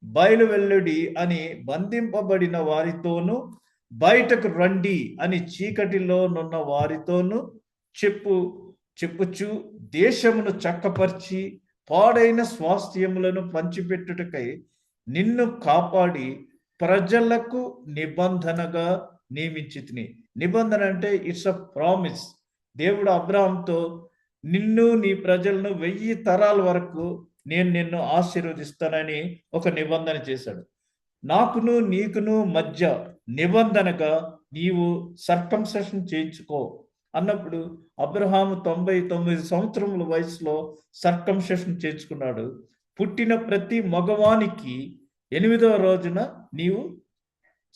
B: బయలు వెల్లుడి అని బంధింపబడిన వారితోనూ, బయటకు రండి అని చీకటిలో నున్న వారితోనూ చెప్పుచు దేశమును చక్కపరిచి పాడైన స్వాస్థ్యములను పంచిపెట్టుటకై నిన్ను కాపాడి ప్రజలకు నిబంధనగా నియమించితిని. నిబంధన అంటే ఇట్స్ అ ప్రామిస్. దేవుడు అబ్రాహాంతో నిన్ను నీ ప్రజలను 1000 తరాల వరకు నేను నిన్ను ఆశీర్వదిస్తానని ఒక నిబంధన చేశాడు. నాకును నీకును మధ్య నిబంధనగా నీవు సర్కంసెషన్ చేయించుకో అన్నప్పుడు అబ్రహాము 99 సంవత్సరముల వయసులో సర్కంసెషన్ చేయించుకున్నాడు. పుట్టిన ప్రతి మగవానికి 8వ రోజున నీవు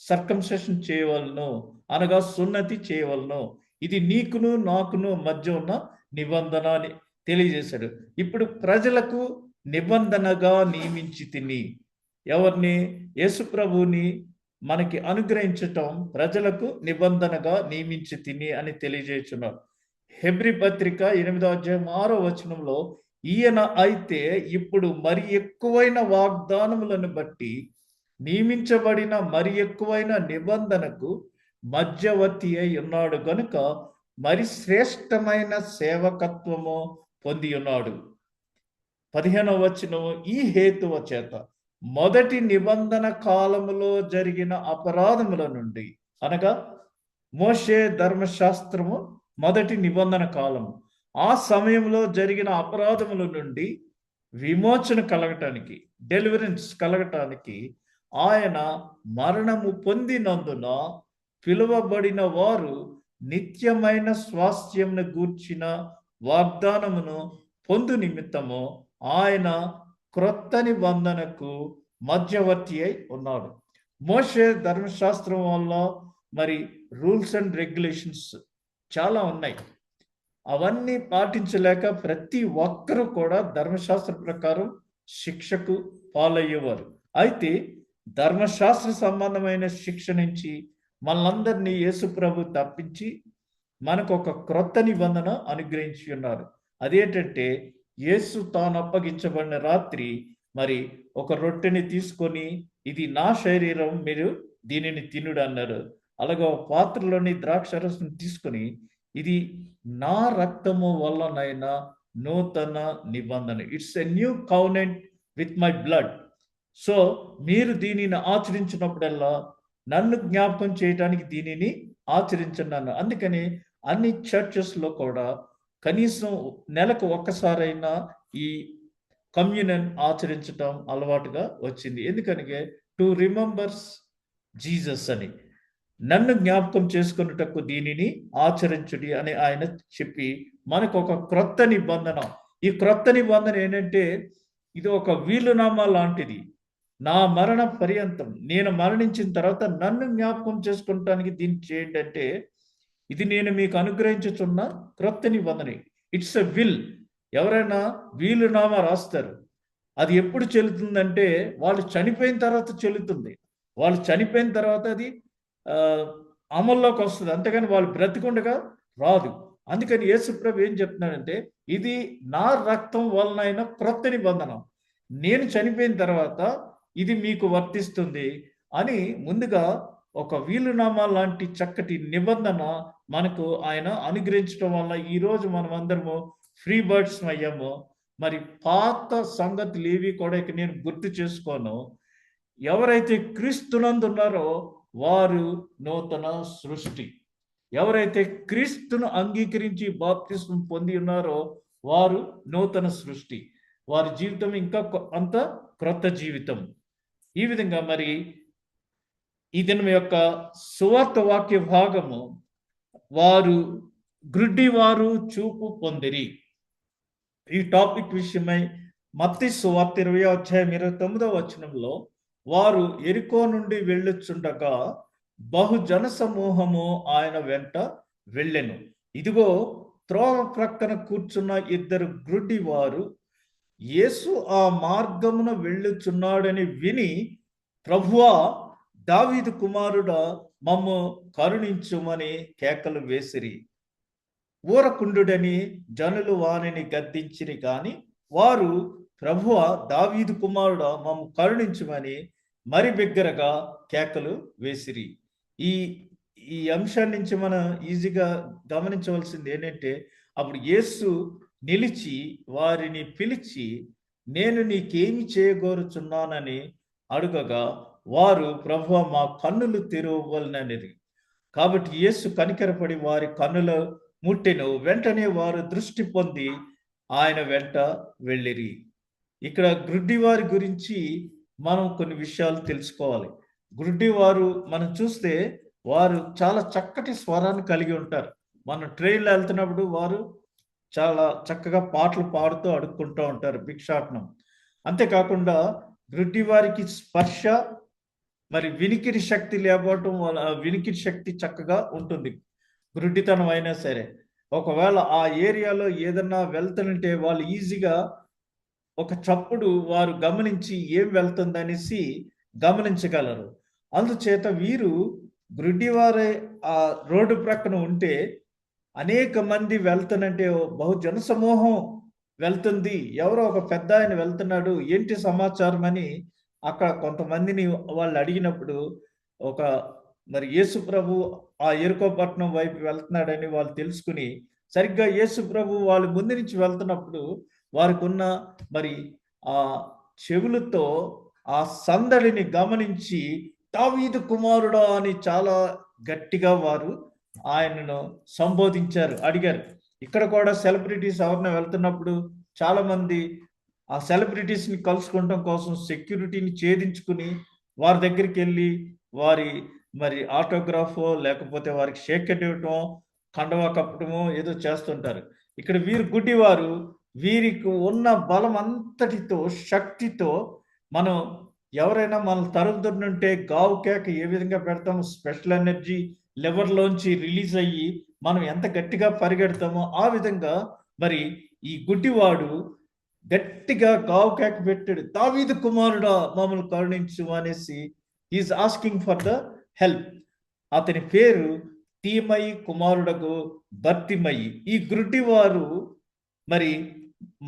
B: సర్కంసెషన్ చేయవలను, అనగా సున్నతి చేయవలను. ఇది నీకును నాకును మధ్య ఉన్న నిబంధన అని తెలియజేశాడు. ఇప్పుడు ప్రజలకు నిబంధనగా నియమించి తిని, ఎవరిని? యేసు ప్రభువుని మనకి అనుగ్రహించటం ప్రజలకు నిబంధనగా నియమించి తిని అని తెలియజేస్తున్నారు. హెబ్రీ పత్రిక 8వ అధ్యాయం 6వ వచనంలో ఈయన అయితే ఇప్పుడు మరి ఎక్కువైన వాగ్దానములను బట్టి నియమించబడిన మరి ఎక్కువైన నిబంధనకు మధ్యవర్తి అయి ఉన్నాడు గనుక మరి శ్రేష్టమైన సేవకత్వము పొంది ఉన్నాడు. 15వ వచనము, ఈ హేతువ చేత మొదటి నిబంధన కాలములో జరిగిన అపరాధముల నుండి, అనగా మోషే ధర్మశాస్త్రము మొదటి నిబంధన కాలము, ఆ సమయంలో జరిగిన అపరాధముల నుండి విమోచన కలగటానికి, డెలివరెన్స్ కలగటానికి ఆయన మరణము పొందినందున పిలువబడిన వారు నిత్యమైన స్వాస్థ్యమును గూర్చిన వాగ్దానమును పొందు నిమిత్తము ఆయన క్రొత్త నిబంధనకు మధ్యవర్తి అయి ఉన్నాడు. మోషే ధర్మశాస్త్రం వల్ల మరి రూల్స్ అండ్ రెగ్యులేషన్స్ చాలా ఉన్నాయి. అవన్నీ పాటించలేక ప్రతి ఒక్కరూ కూడా ధర్మశాస్త్ర ప్రకారం శిక్షకు పాలయ్యేవారు. అయితే ధర్మశాస్త్ర సంబంధమైన శిక్ష నుంచి మనందరినీ యేసు ప్రభు తప్పించి మనకు ఒక క్రొత్త నిబంధన అనుగ్రహించి ఉన్నారు. అదేంటంటే యేసు తాను అప్పగించబడిన రాత్రి మరి ఒక రొట్టెని తీసుకొని, ఇది నా శరీరం, మీరు దీనిని తినుడు అన్నారు. అలాగే పాత్రలోని ద్రాక్షరసం తీసుకొని, ఇది నా రక్తము వల్లనైనా నూతన నిబంధన, it's a new covenant with my blood. So మీరు దీనిని ఆచరించినప్పుడల్లా నన్ను జ్ఞాపకం చేయడానికి దీనిని ఆచరించున్నాను. అందుకని అన్ని చర్చెస్లో కూడా కనీసం నెలకు ఒక్కసారైనా ఈ కమ్యూనియన్ ఆచరించటం అలవాటుగా వచ్చింది. ఎందుకనగా టు రిమెంబర్స్ జీసస్ అని, నన్ను జ్ఞాపకం చేసుకున్నటకు దీనిని ఆచరించుడి అని ఆయన చెప్పి మనకు ఒక క్రొత్త నిబంధన. ఈ క్రొత్త నిబంధన ఏంటంటే ఇది ఒక వీలునామా లాంటిది. నా మరణ పర్యంతం, నేను మరణించిన తర్వాత నన్ను జ్ఞాపకం చేసుకుంటానికి దీన్ని చేయండి అంటే, ఇది నేను మీకు అనుగ్రహించుచున్న క్రొత్త నిబంధన. It's a will. ఎవరైనా వీలునామా రాస్తారు, అది ఎప్పుడు చెల్లుతుందంటే వాళ్ళు చనిపోయిన తర్వాత చెల్లుతుంది. వాళ్ళు చనిపోయిన తర్వాత అది అమల్లోకి వస్తుంది, అంతేగాని వాళ్ళు బ్రతికుండగా రాదు. అందుకని యేసుప్రభు ఏం చెప్తున్నాడంటే, ఇది నా రక్తం వలనైన క్రొత్త నిబంధన, నేను చనిపోయిన తర్వాత ఇది మీకు వర్తిస్తుంది అని ముందుగా ఒక వీలునామా లాంటి చక్కటి నిబంధన మనకు ఆయన అనుగ్రహించడం వల్ల ఈరోజు మనం అందరము ఫ్రీ బర్డ్స్ అయ్యాము. మరి పాత సంగతులు ఏవి కూడా ఇక నేను గుర్తు చేసుకోను. ఎవరైతే క్రీస్తునందు ఉన్నారో వారు నూతన సృష్టి. ఎవరైతే క్రీస్తును అంగీకరించి బాప్తిస్మం పొంది ఉన్నారో వారు నూతన సృష్టి. వారి జీవితం ఇంకా అంత క్రొత్త జీవితం. ఈ విధంగా మరి ఈ దినం యొక్క సువార్త వాక్య భాగము, వారు గ్రుడ్డి వారు చూపు పొందిరి. ఈ టాపిక్ విషయమై మత్తయి సువార్త 20వ అధ్యాయం 29వ వచనంలో, వారు యెరికో నుండి వెళ్ళుచుండగా బహుజన సమూహము ఆయన వెంట వెళ్ళెను. ఇదిగో త్రోవ ప్రక్కన కూర్చున్న ఇద్దరు గ్రుడ్డి వారు యేసు ఆ మార్గమున వెళ్ళుచున్నాడని విని, ప్రభువా, దావీదు కుమారుడా, మమ్ము కరుణించుమని కేకలు వేసిరి. ఊరకుండుడని జనులు వారిని గద్దించిరి కాని వారు, ప్రభువా, దావీదు కుమారుడా, మమ్ము కరుణించుమని మరి బిగ్గరగా కేకలు వేసిరి. ఈ ఈ అంశాన్ని నుంచి మనం ఈజీగా గమనించవలసింది ఏంటంటే, అప్పుడు యేసు నిలిచి వారిని పిలిచి, నేను నీకేమి చేయగోరుచున్నానని అడుగగా వారు, ప్రభువా, మా కన్నులు తెరవవలెననిరి. కాబట్టి యేసు కనికరపడి వారి కన్నులు ముట్టెను. వెంటనే వారు దృష్టి పొంది ఆయన వెంట వెళ్ళిరి. ఇక్కడ గ్రుడ్డివారి గురించి మనం కొన్ని విషయాలు తెలుసుకోవాలి. గ్రుడ్డివారు మనం చూస్తే వారు చాలా చక్కటి స్వరాన్ని కలిగి ఉంటారు. మనం ట్రైన్లో వెళ్తున్నప్పుడు వారు చాలా చక్కగా పాటలు పాడుతూ అడుక్కుంటూ ఉంటారు భిక్షాటనం. అంతేకాకుండా గ్రుడ్డి వారికి స్పర్శ మరి వినికిడి శక్తి లేకపోవటం వల్ల వినికిడి శక్తి చక్కగా ఉంటుంది. గ్రుడ్డితనం అయినా సరే ఒకవేళ ఆ ఏరియాలో ఏదన్నా వెళ్తుంటే వాళ్ళు ఈజీగా ఒక చప్పుడు వారు గమనించి ఏం వెళ్తుందనేసి గమనించగలరు. అందుచేత వీరు గ్రుడ్డివారే ఆ రోడ్డు ప్రక్కన ఉంటే అనేక మంది వెళ్తానంటే బహుజన సమూహం వెళ్తుంది, ఎవరో ఒక పెద్ద ఆయన వెళ్తున్నాడు, ఏంటి సమాచారం అని అక్కడ కొంతమందిని వాళ్ళు అడిగినప్పుడు, ఒక మరి యేసు ప్రభు ఆ యెరికో పట్టణం వైపు వెళ్తున్నాడని వాళ్ళు తెలుసుకుని, సరిగ్గా యేసు ప్రభు వాళ్ళ ముందు నుంచి వెళ్తున్నప్పుడు వారికి ఉన్న మరి ఆ చెవులతో ఆ సందడిని గమనించి, దావీదు కుమారుడా అని చాలా గట్టిగా వారు ఆయనను సంబోధించారు, అడిగారు. ఇక్కడ కూడా సెలబ్రిటీస్ ఎవరైనా వెళ్తున్నప్పుడు చాలా మంది ఆ సెలబ్రిటీస్ని కలుసుకోవడం కోసం సెక్యూరిటీని ఛేదించుకుని వారి దగ్గరికి వెళ్ళి వారి మరి ఆటోగ్రాఫో లేకపోతే వారికి షేక్ ఇవ్వటమో కండవా కప్పటమో ఏదో చేస్తుంటారు. ఇక్కడ వీరు గుడ్డివారు, వీరికి ఉన్న బలం అంతటితో శక్తితో మనం ఎవరైనా మనం తరుముతుంటే గావు కేక ఏ విధంగా పెడతామో, స్పెషల్ ఎనర్జీ లివర్లోంచి రిలీజ్ అయ్యి మనం ఎంత గట్టిగా పరిగెడతామో ఆ విధంగా మరి ఈ గుడ్డివాడు గట్టిగా గావు కేక పెట్టాడు, దావీదు కుమారుడా, మమ్మల్ని కరుణించు అనేసి is asking for the help. అతని పేరు తీమయి కుమారుడకు బర్తిమయి. ఈ గుడ్డివారు మరి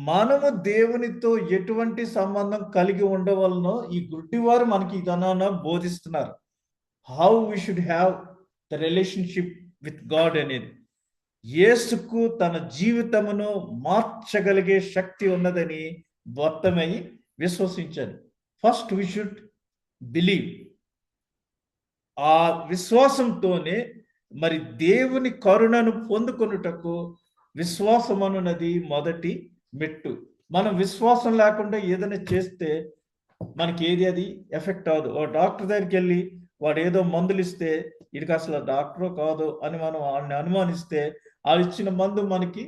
B: మనము దేవునితో ఎటువంటి సంబంధం కలిగి ఉండవలనో ఈ గుడ్డివారు మనకి ఇదన్నా బోధిస్తున్నారు. How we should have the relationship with God అనేది. యేసుకు తన జీవితమును మార్చగలిగే శక్తి ఉన్నదని బర్తిమయి విశ్వసించాడు. First we should believe. ఆ విశ్వాసంతోనే మరి దేవుని కరుణను పొందుకొనుటకు విశ్వాసం అనున్నది మొదటి మెట్టు. మనం విశ్వాసం లేకుండా ఏదైనా చేస్తే మనకి ఏది అది ఎఫెక్ట్ అవ్వదు. ఓ డాక్టర్ దగ్గరికి వెళ్ళి వాడు ఏదో మందులు ఇస్తే వీడికి అసలు డాక్టర్ కాదు అని మనం వాడిని అనుమానిస్తే ఆ ఇచ్చిన మందు మనకి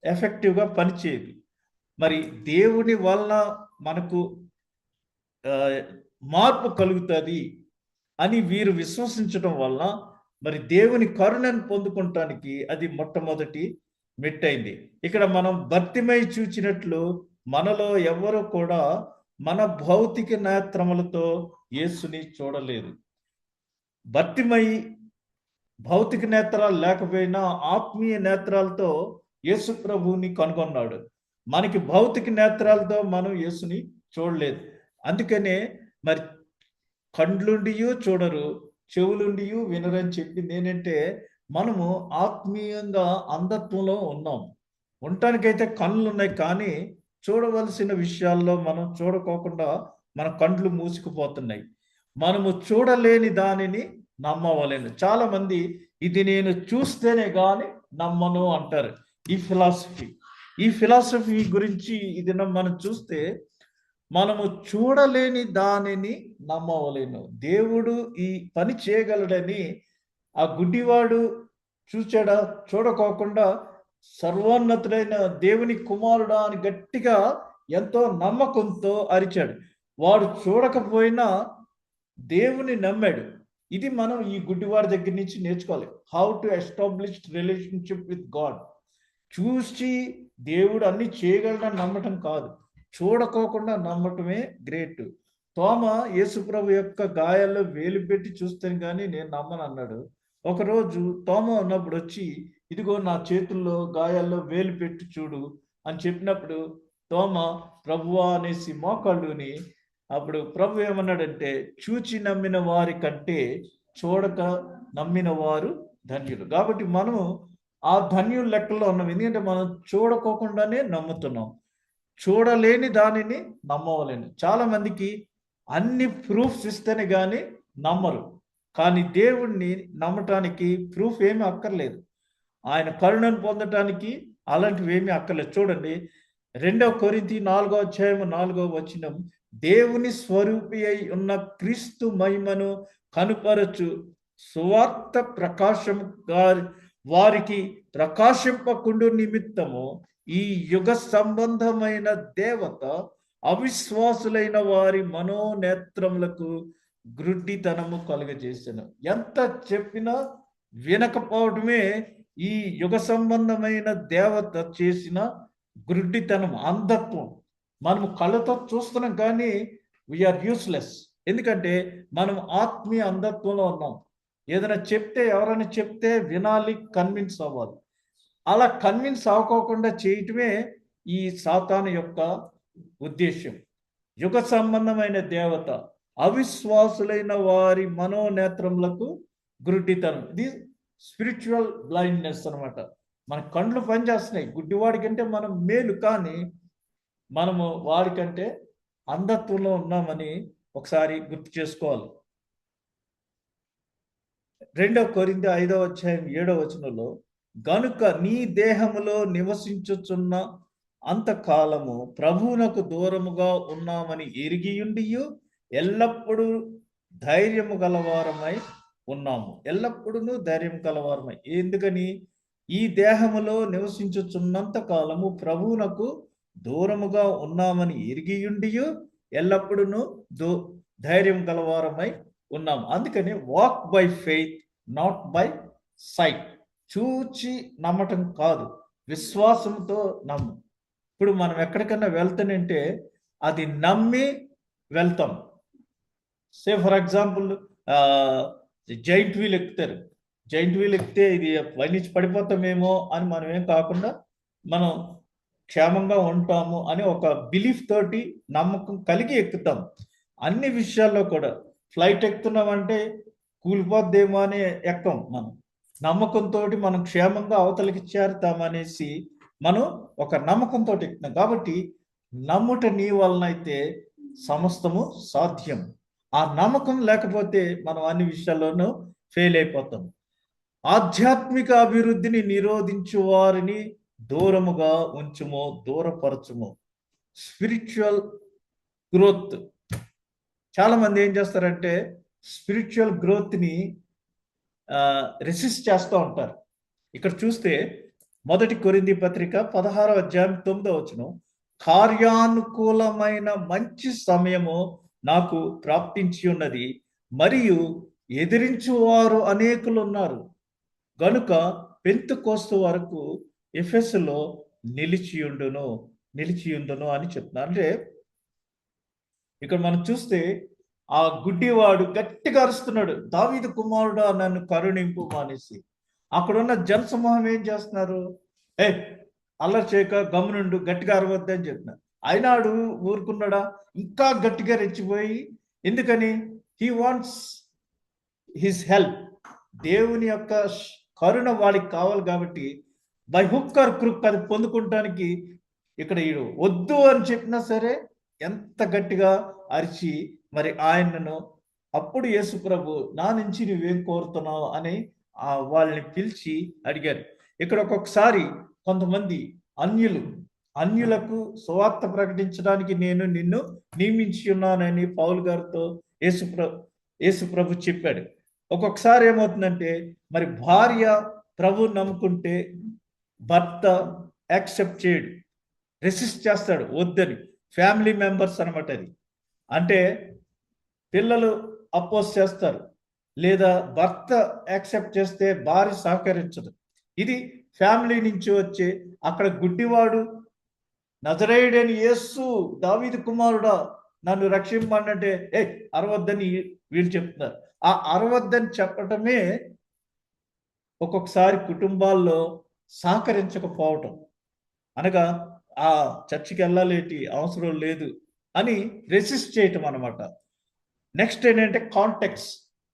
B: ఎఫెక్టివ్గా పనిచేయదు. మరి దేవుని వలన మనకు మార్పు కలుగుతుంది అని వీరు విశ్వసించడం వల్ల మరి దేవుని కరుణను పొందుకోవటానికి అది మొట్టమొదటి మెట్టయింది. ఇక్కడ మనం బర్తిమయి చూచినట్లు మనలో ఎవరు కూడా మన భౌతిక నేత్రములతో యేసుని చూడలేదు. బర్తిమయి భౌతిక నేత్రాలు లేకపోయినా ఆత్మీయ నేత్రాలతో యేసు ప్రభువుని కనుగొన్నాడు. మనకి భౌతిక నేత్రాలతో మనం యేసుని చూడలేదు. అందుకనే మరి కండ్లుండియు చూడరు, చెవులుండియు వినరని చెప్పింది ఏంటంటే, మనము ఆత్మీయంగా అంధత్వంలో ఉన్నాం. ఉండటానికైతే కళ్ళు ఉన్నాయి కానీ చూడవలసిన విషయాల్లో మనం చూడకోకుండా మన కండ్లు మూసుకుపోతున్నాయి. మనము చూడలేని దానిని నమ్మవలేను. చాలా మంది ఇది నేను చూస్తేనే కానీ నమ్మను అంటారు. ఈ ఫిలాసఫీ గురించి ఇది మనం చూస్తే మనము చూడలేని దానిని నమ్మవలేను. దేవుడు ఈ పని చేయగలడని ఆ గుడ్డివాడు చూచాడా? చూడకోకుండా సర్వోన్నతుడైన దేవుని కుమారుడా అని గట్టిగా ఎంతో నమ్మకంతో అరిచాడు. వాడు చూడకపోయినా దేవుని నమ్మాడు. ఇది మనం ఈ గుడ్డివాడి దగ్గర నుంచి నేర్చుకోవాలి. How to establish relationship with God. చూసి దేవుడు అన్ని చేయగలడని నమ్మటం కాదు, చూడకోకుండా నమ్మటమే గ్రేట్. తోమ యేసుప్రభు యొక్క గాయాల్లో వేలు పెట్టి చూస్తాను కానీ నేను నమ్మను అన్నాడు. ఒకరోజు తోమ ఉన్నప్పుడు వచ్చి, ఇదిగో నా చేతుల్లో గాయాల్లో వేలు పెట్టి చూడు అని చెప్పినప్పుడు తోమ ప్రభువా అనేసి మోకాళ్ళుని, అప్పుడు ప్రభు ఏమన్నాడంటే, చూచి నమ్మిన వారి కంటే చూడక నమ్మిన వారు ధన్యులు. కాబట్టి మనము ఆ ధన్యుల లెక్కలో ఉన్నాం. ఎందుకంటే మనం చూడకోకుండానే నమ్ముతున్నాం. చూడలేని దానిని నమ్మవలేను. చాలా మందికి అన్ని ప్రూఫ్స్ ఇస్తేనే కానీ నమ్మరు. కానీ దేవుణ్ణి నమ్మటానికి ప్రూఫ్ ఏమీ అక్కర్లేదు. ఆయన కరుణను పొందటానికి అలాంటివి ఏమీ అక్కర్లేదు. చూడండి 2 కొరింథీ 4:4 దేవుని స్వరూపి అయి ఉన్న క్రీస్తు మహిమను కనుపరచు సువార్త ప్రకాశం వారికి ప్రకాశింపకుండు నిమిత్తము ఈ యుగ సంబంధమైన దేవత అవిశ్వాసులైన వారి మనోనేత్రములకు గ్రుడ్డితనము కలుగజేసెను. ఎంత చెప్పినా వినకపోవడమే ఈ యుగ సంబంధమైన దేవత చేసిన గ్రుడ్డితనం, అంధత్వం. మనము కళ్ళతో చూస్తున్నాం కానీ వీఆర్ యూస్లెస్. ఎందుకంటే మనం ఆత్మీయ అంధత్వంలో ఉన్నాం. ఏదైనా చెప్తే, ఎవరైనా చెప్తే వినాలి, కన్విన్స్ అవ్వాలి. అలా కన్విన్స్ అవ్వకోకుండా చేయటమే ఈ సాతాను యొక్క ఉద్దేశ్యం. యుగ సంబంధమైన దేవత అవిశ్వాసులైన వారి మనోనేత్రములకు గుడ్డితనం. ఇది స్పిరిచువల్ బ్లైండ్నెస్ అనమాట. మన కండ్లు పనిచేస్తున్నాయి. గుడ్డివాడి కంటే మనం మేలు, కానీ మనము వాడికంటే అంధత్వంలో ఉన్నామని ఒకసారి గుర్తు చేసుకోవాలి. 2 కొరింథీ 5:7 గనుక నీ దేహములో నివసించుచున్న అంతకాలము ప్రభువునకు దూరముగా ఉన్నామని ఎరిగియుండియు ఎల్లప్పుడూ ధైర్యము గలవారమై ఉన్నాము. ఎల్లప్పుడూ ధైర్యం గలవారమై. ఎందుకని? ఈ దేహములో నివసించుచున్నంత కాలము ప్రభువునకు దూరముగా ఉన్నామని ఎరిగియుండియు ఎల్లప్పుడూ ధైర్యం గలవారమై ఉన్నాము. అందుకని walk by faith, not by sight. చూచి నమ్మటం కాదు, విశ్వాసంతో నమ్ము. ఇప్పుడు మనం ఎక్కడికన్నా వెళ్తానంటే అది నమ్మి వెళ్తాం. Say for example giant wheel ఎక్కుతారు. జైంట్ వీల్ ఎక్కితే ఇది పైనుంచి పడిపోతామేమో అని మనం ఏం కాకుండా మనం క్షేమంగా ఉంటాము అని ఒక బిలీఫ్ తోటి, నమ్మకం కలిగి ఎక్కుతాం. అన్ని విషయాల్లో కూడా ఫ్లైట్ ఎక్కుతున్నామంటే కూలిపోద్దేమో అని ఎక్కం. మనం నమ్మకంతో మనం క్షేమంగా అవతలికి చేరుతామనేసి మనం ఒక నమ్మకంతో ఎక్కుతున్నాం. కాబట్టి నమ్ముట నీ వలన అయితే సమస్తము సాధ్యం. ఆ నమ్మకం లేకపోతే మనం అన్ని విషయాల్లోనూ ఫెయిల్ అయిపోతాం. ఆధ్యాత్మిక అభివృద్ధిని నిరోధించు వారిని దూరముగా ఉంచుము, దూరపరచుము. Spiritual growth. చాలా మంది ఏం చేస్తారంటే స్పిరిచువల్ గ్రోత్ని రెసిస్ట్ చేస్తూ ఉంటారు. ఇక్కడ చూస్తే 1 కొరింథీ పత్రిక 16:9 కార్యానుకూలమైన మంచి సమయము నాకు ప్రాప్తించి ఉన్నది, మరియు ఎదిరించువారు అనేకులు ఉన్నారు. గనుక పెంతెకోస్తు వరకు ఎఫెసులో నిలిచియుండును అని చెప్తున్నారు. అంటే ఇక్కడ మనం చూస్తే ఆ గుడ్డివాడు గట్టిగా అరుస్తున్నాడు, దావీదు కుమారుడా నన్ను కరుణింపు అనేసి. అక్కడున్న జనసమూహం ఏం చేస్తున్నారు? అల్లరి చేయక గమనుండు, గట్టిగా అరవద్దని చెప్తున్నారు. అయినాడు ఊరుకున్నాడా? ఇంకా గట్టిగా రెచ్చిపోయి. ఎందుకని? He wants his help. దేవుని యొక్క కరుణ వాడికి కావాలి కాబట్టి బై హుక్ ఆర్ క్రుక్ అది పొందుకుంటానికి ఇక్కడ ఈడు వద్దు అని చెప్పినా సరే ఎంత గట్టిగా అరిచి మరి ఆయనను, అప్పుడు యేసు ప్రభు నా నుంచి నువ్వేం కోరుతున్నావు అని వాళ్ళని పిలిచి అడిగారు. ఇక్కడ ఒక్కొక్కసారి కొంతమంది అన్యులకు సువార్త ప్రకటించడానికి నేను నిన్ను నియమించి ఉన్నానని పౌలు గారితో యేసు ప్రభు చెప్పాడు. ఒక్కొక్కసారి ఏమవుతుందంటే మరి భార్య ప్రభు నమ్ముకుంటే భర్త యాక్సెప్ట్ చేయడు, రెసిస్ట్ చేస్తాడు వద్దని. ఫ్యామిలీ మెంబర్స్ అనమాట అది. అంటే పిల్లలు అపోజ్ చేస్తారు, లేదా భర్త యాక్సెప్ట్ చేస్తే భార్య సహకరించదు. ఇది ఫ్యామిలీ నుంచి వచ్చే, అక్కడ గుడ్డివాడు నజరేయుడైన యేసు దావీదు కుమారుడా నన్ను రక్షింపంటే అరవద్దని వీళ్ళు చెప్తున్నారు. ఆ అరవద్దని చెప్పటమే ఒక్కొక్కసారి కుటుంబాల్లో సహకరించకపోవటం, అనగా ఆ చర్చికి వెళ్ళాలేటి అవసరం లేదు అని రెసిస్ట్ చేయటం అనమాట. నెక్స్ట్ ఏంటంటే కాంటెక్స్.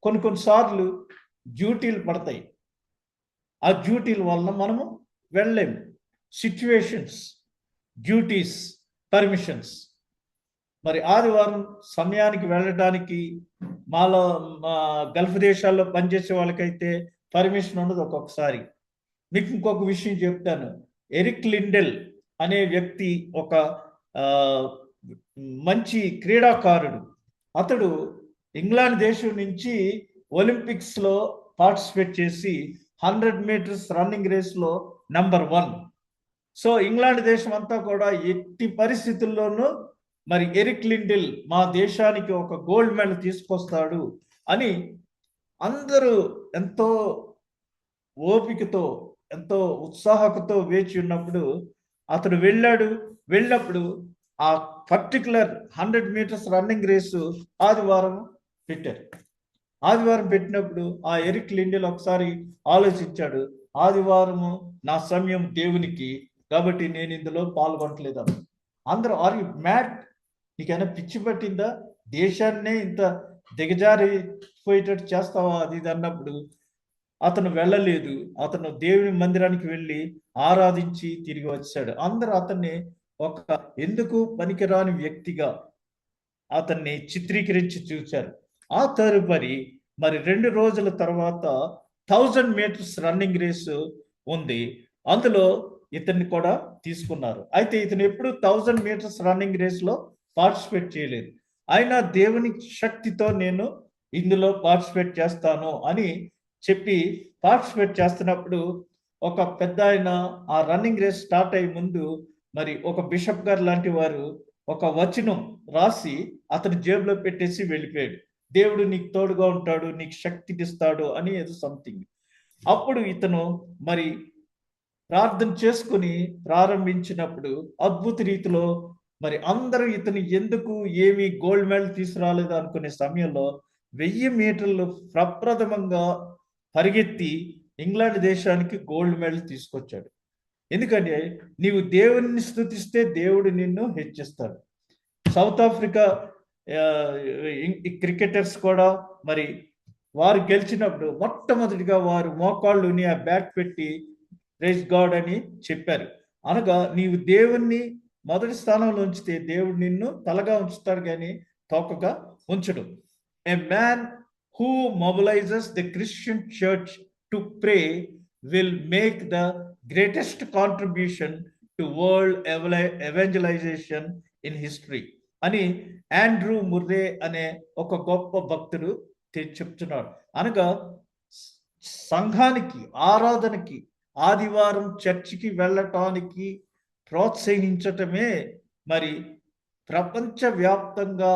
B: కొన్నిసార్లు డ్యూటీలు పడతాయి, ఆ డ్యూటీల వలన మనము వెళ్ళలేము. Situations, duties, permissions. మరి ఆదివారం సమయానికి వెళ్ళడానికి మా గల్ఫ్ దేశాల్లో పనిచేసే వాళ్ళకైతే పర్మిషన్ ఉండదు ఒక్కొక్కసారి. మీకు ఇంకొక విషయం చెప్తాను. ఎరిక్ లిండెల్ అనే వ్యక్తి ఒక మంచి క్రీడాకారుడు. అతడు ఇంగ్లాండ్ దేశం నుంచి ఒలింపిక్స్లో పార్టిసిపేట్ చేసి 100 మీటర్స్ రన్నింగ్ రేస్లో నంబర్ 1. సో ఇంగ్లాండ్ దేశం అంతా కూడా ఎట్టి పరిస్థితుల్లోనూ మరి ఎరిక్ లిండెల్ మా దేశానికి ఒక గోల్డ్ మెడల్ తీసుకొస్తాడు అని అందరూ ఎంతో ఓపికతో, ఎంతో ఉత్సాహంతో వేచి ఉన్నప్పుడు అతడు వెళ్ళినప్పుడు ఆ పర్టికులర్ 100 మీటర్స్ రన్నింగ్ రేసు ఆదివారం పెట్టారు. ఆదివారం పెట్టినప్పుడు ఆ ఎరిక్ లిండెల్ ఒకసారి ఆలోచించాడు, ఆదివారము నా సమయం దేవునికి, కాబట్టి నేను ఇందులో పాల్గొనట్లేదు. అందరూ ఆర్ యు మ్యాడ్, నీకైనా పిచ్చి పట్టిందా, దేశాన్నే ఇంత దిగజారిపోయేటట్టు చేస్తావా అది ఇది అన్నప్పుడు అతను వెళ్ళలేదు. అతను దేవుని మందిరానికి వెళ్ళి ఆరాధించి తిరిగి వచ్చాడు. అందరూ అతన్ని ఒక ఎందుకు పనికిరాని వ్యక్తిగా అతన్ని చిత్రీకరించి చూశారు. ఆ తదుపరి మరి 2 రోజుల తర్వాత 1000 మీటర్స్ రన్నింగ్ రేసు ఉంది, అందులో ఇతన్ని కూడా తీసుకున్నారు. అయితే ఇతను ఎప్పుడు 1000 మీటర్స్ రన్నింగ్ రేస్లో పార్టిసిపేట్ చేయలేదు. అయినా దేవుని శక్తితో నేను ఇందులో పార్టిసిపేట్ చేస్తాను అని చెప్పి పార్టిసిపేట్ చేస్తున్నప్పుడు ఒక పెద్ద ఆయన ఆ రన్నింగ్ రేస్ స్టార్ట్ అయ్యే ముందు మరి ఒక బిషప్ గారు లాంటి వారు ఒక వచనం రాసి అతని జేబులో పెట్టేసి వెళ్ళిపోయాడు. దేవుడు నీకు తోడుగా ఉంటాడు, నీకు శక్తి ఇస్తాడు అని ఏదో సంథింగ్. అప్పుడు ఇతను మరి ప్రార్థన చేసుకుని ప్రారంభించినప్పుడు అద్భుత రీతిలో మరి అందరూ ఇతను ఎందుకు ఏమి గోల్డ్ మెడల్ తీసుకురాలేదు అనుకునే సమయంలో 1000 మీటర్లు ప్రప్రథమంగా పరిగెత్తి ఇంగ్లాండ్ దేశానికి గోల్డ్ మెడల్ తీసుకొచ్చాడు. ఎందుకంటే నీవు దేవుని స్తుతిస్తే దేవుడు నిన్ను హెచ్చిస్తాడు. సౌత్ ఆఫ్రికా క్రికెటర్స్ కూడా మరి వారు గెలిచినప్పుడు మొట్టమొదటిగా వారు మోకాళ్ళుని ఆ బ్యాట్ పెట్టి ప్రైజ్ గాడ్ అని చెప్పారు. అనగా నీవు దేవుణ్ణి మొదటి స్థానంలో ఉంచితే దేవుడు నిన్ను తలగా ఉంచుతాడు కానీ తోకగా ఉంచడు. A man who mobilizes the Christian church to pray will make the greatest contribution to world evangelization in history అని ఆండ్రూ ముర్రే అనే ఒక గొప్ప భక్తుడు చెప్తున్నాడు. అనగా సంఘానికి, ఆరాధనకి, ఆదివారం చర్చికి వెళ్ళటానికి ప్రోత్సహించటమే మరి ప్రపంచవ్యాప్తంగా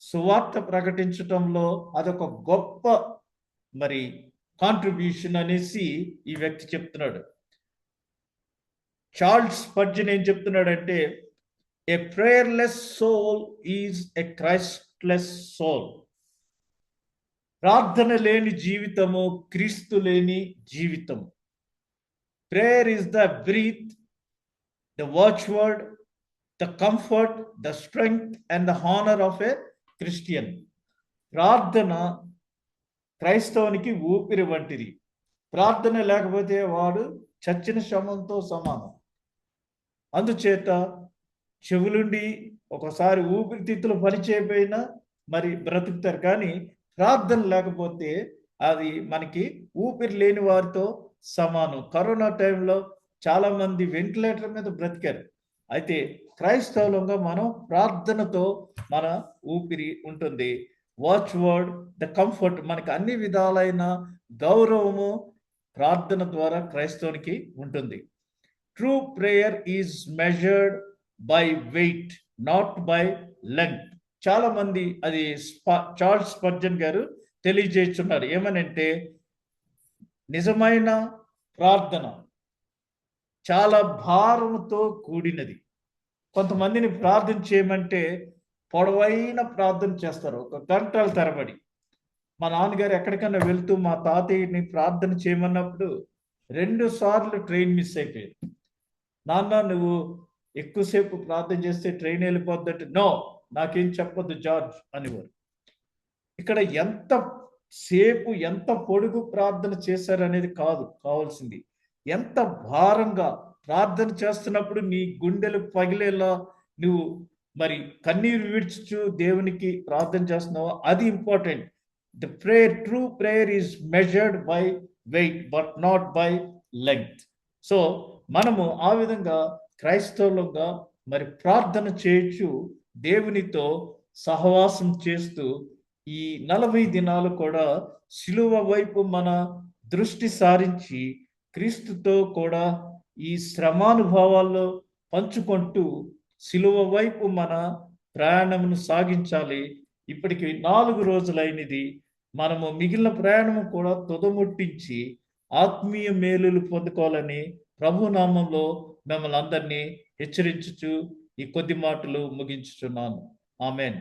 B: సువార్త ప్రకటించటంలో అదొక గొప్ప మరి కాంట్రిబ్యూషన్ అనేసి ఈ వ్యక్తి చెప్తున్నాడు. చార్ల్స్ స్పర్జన్ ఏం చెప్తున్నాడంటే, a prayerless soul is a Christless soul. ప్రార్థన లేని జీవితము క్రీస్తు లేని జీవితం. Prayer is the breath, the watchword, the comfort, the strength and the honour of a Christian. ప్రార్థన క్రైస్తవునికి ఊపిరి వంటిది. ప్రార్థన లేకపోతే వాడు చచ్చిన శవంతో సమానం. అందుచేత చెవులుండి ఒకసారి ఊపిరితిత్తులు పనిచేయకపోయినా మరి బ్రతుకుతారు, కానీ ప్రార్థన లేకపోతే అది మనకి ఊపిరి లేని వారితో సమానం. కరోనా టైంలో చాలా మంది వెంటిలేటర్ మీద బ్రతికారు. అయితే క్రైస్తవులంగా మనం ప్రార్థనతో మన ఊపిరి ఉంటుంది. వాచ్ వర్డ్ ద కంఫర్ట్, మనకి అన్ని విధాలైన గౌరవము ప్రార్థన ద్వారా క్రైస్తవునికి ఉంటుంది. True prayer is measured by weight, not by length. చాలా మంది అది చార్ల్స్ స్పర్జన్ గారు తెలియజేస్తున్నారు. ఏమనంటే నిజమైన ప్రార్థన చాలా భారముతో కూడినది. కొంతమందిని ప్రార్థన చేయమంటే పొడవైన ప్రార్థన చేస్తారు, ఒక గంటల తరబడి. మా నాన్నగారు ఎక్కడికైనా వెళ్తూ మా తాతయ్యని ప్రార్థన చేయమన్నప్పుడు 2 సార్లు ట్రైన్ మిస్ అయిపోయింది. నాన్న నువ్వు ఎక్కువసేపు ప్రార్థన చేస్తే ట్రైన్ వెళ్ళిపోద్దంటే, నో నాకేం చెప్పొద్దు జార్జ్ అనేవారు. ఇక్కడ ఎంత సేపు ఎంత పొడుగు ప్రార్థన చేశారనేది కాదు కావాల్సింది, ఎంత భారంగా ప్రార్థన చేస్తున్నప్పుడు నీ గుండెలు పగిలేలా నువ్వు మరి కన్నీరు విడ్చుచు దేవునికి ప్రార్థన చేస్తున్నావు, అది important. The prayer, true prayer is measured by weight but not by length. So మనము ఆ విధంగా క్రైస్తవులుగా మరి ప్రార్థన చేయొచ్చు, దేవునితో సహవాసం చేస్తూ ఈ 40 దినాలు కూడా శిలువ వైపు మన దృష్టి సారించి క్రీస్తుతో కూడా ఈ శ్రమానుభవాల్లో పంచుకుంటూ శిలువ వైపు మన ప్రయాణమును సాగించాలి. ఇప్పటికి 4 రోజులైనది. మనము మిగిలిన ప్రయాణము కూడా తుదముట్టించి ఆత్మీయ మేలులు పొందుకోవాలని ప్రభునామంలో మిమ్మల్ని అందరినీ హెచ్చరించుచు ఈ కొద్ది మాటలు ముగించుచున్నాను. ఆమెన్.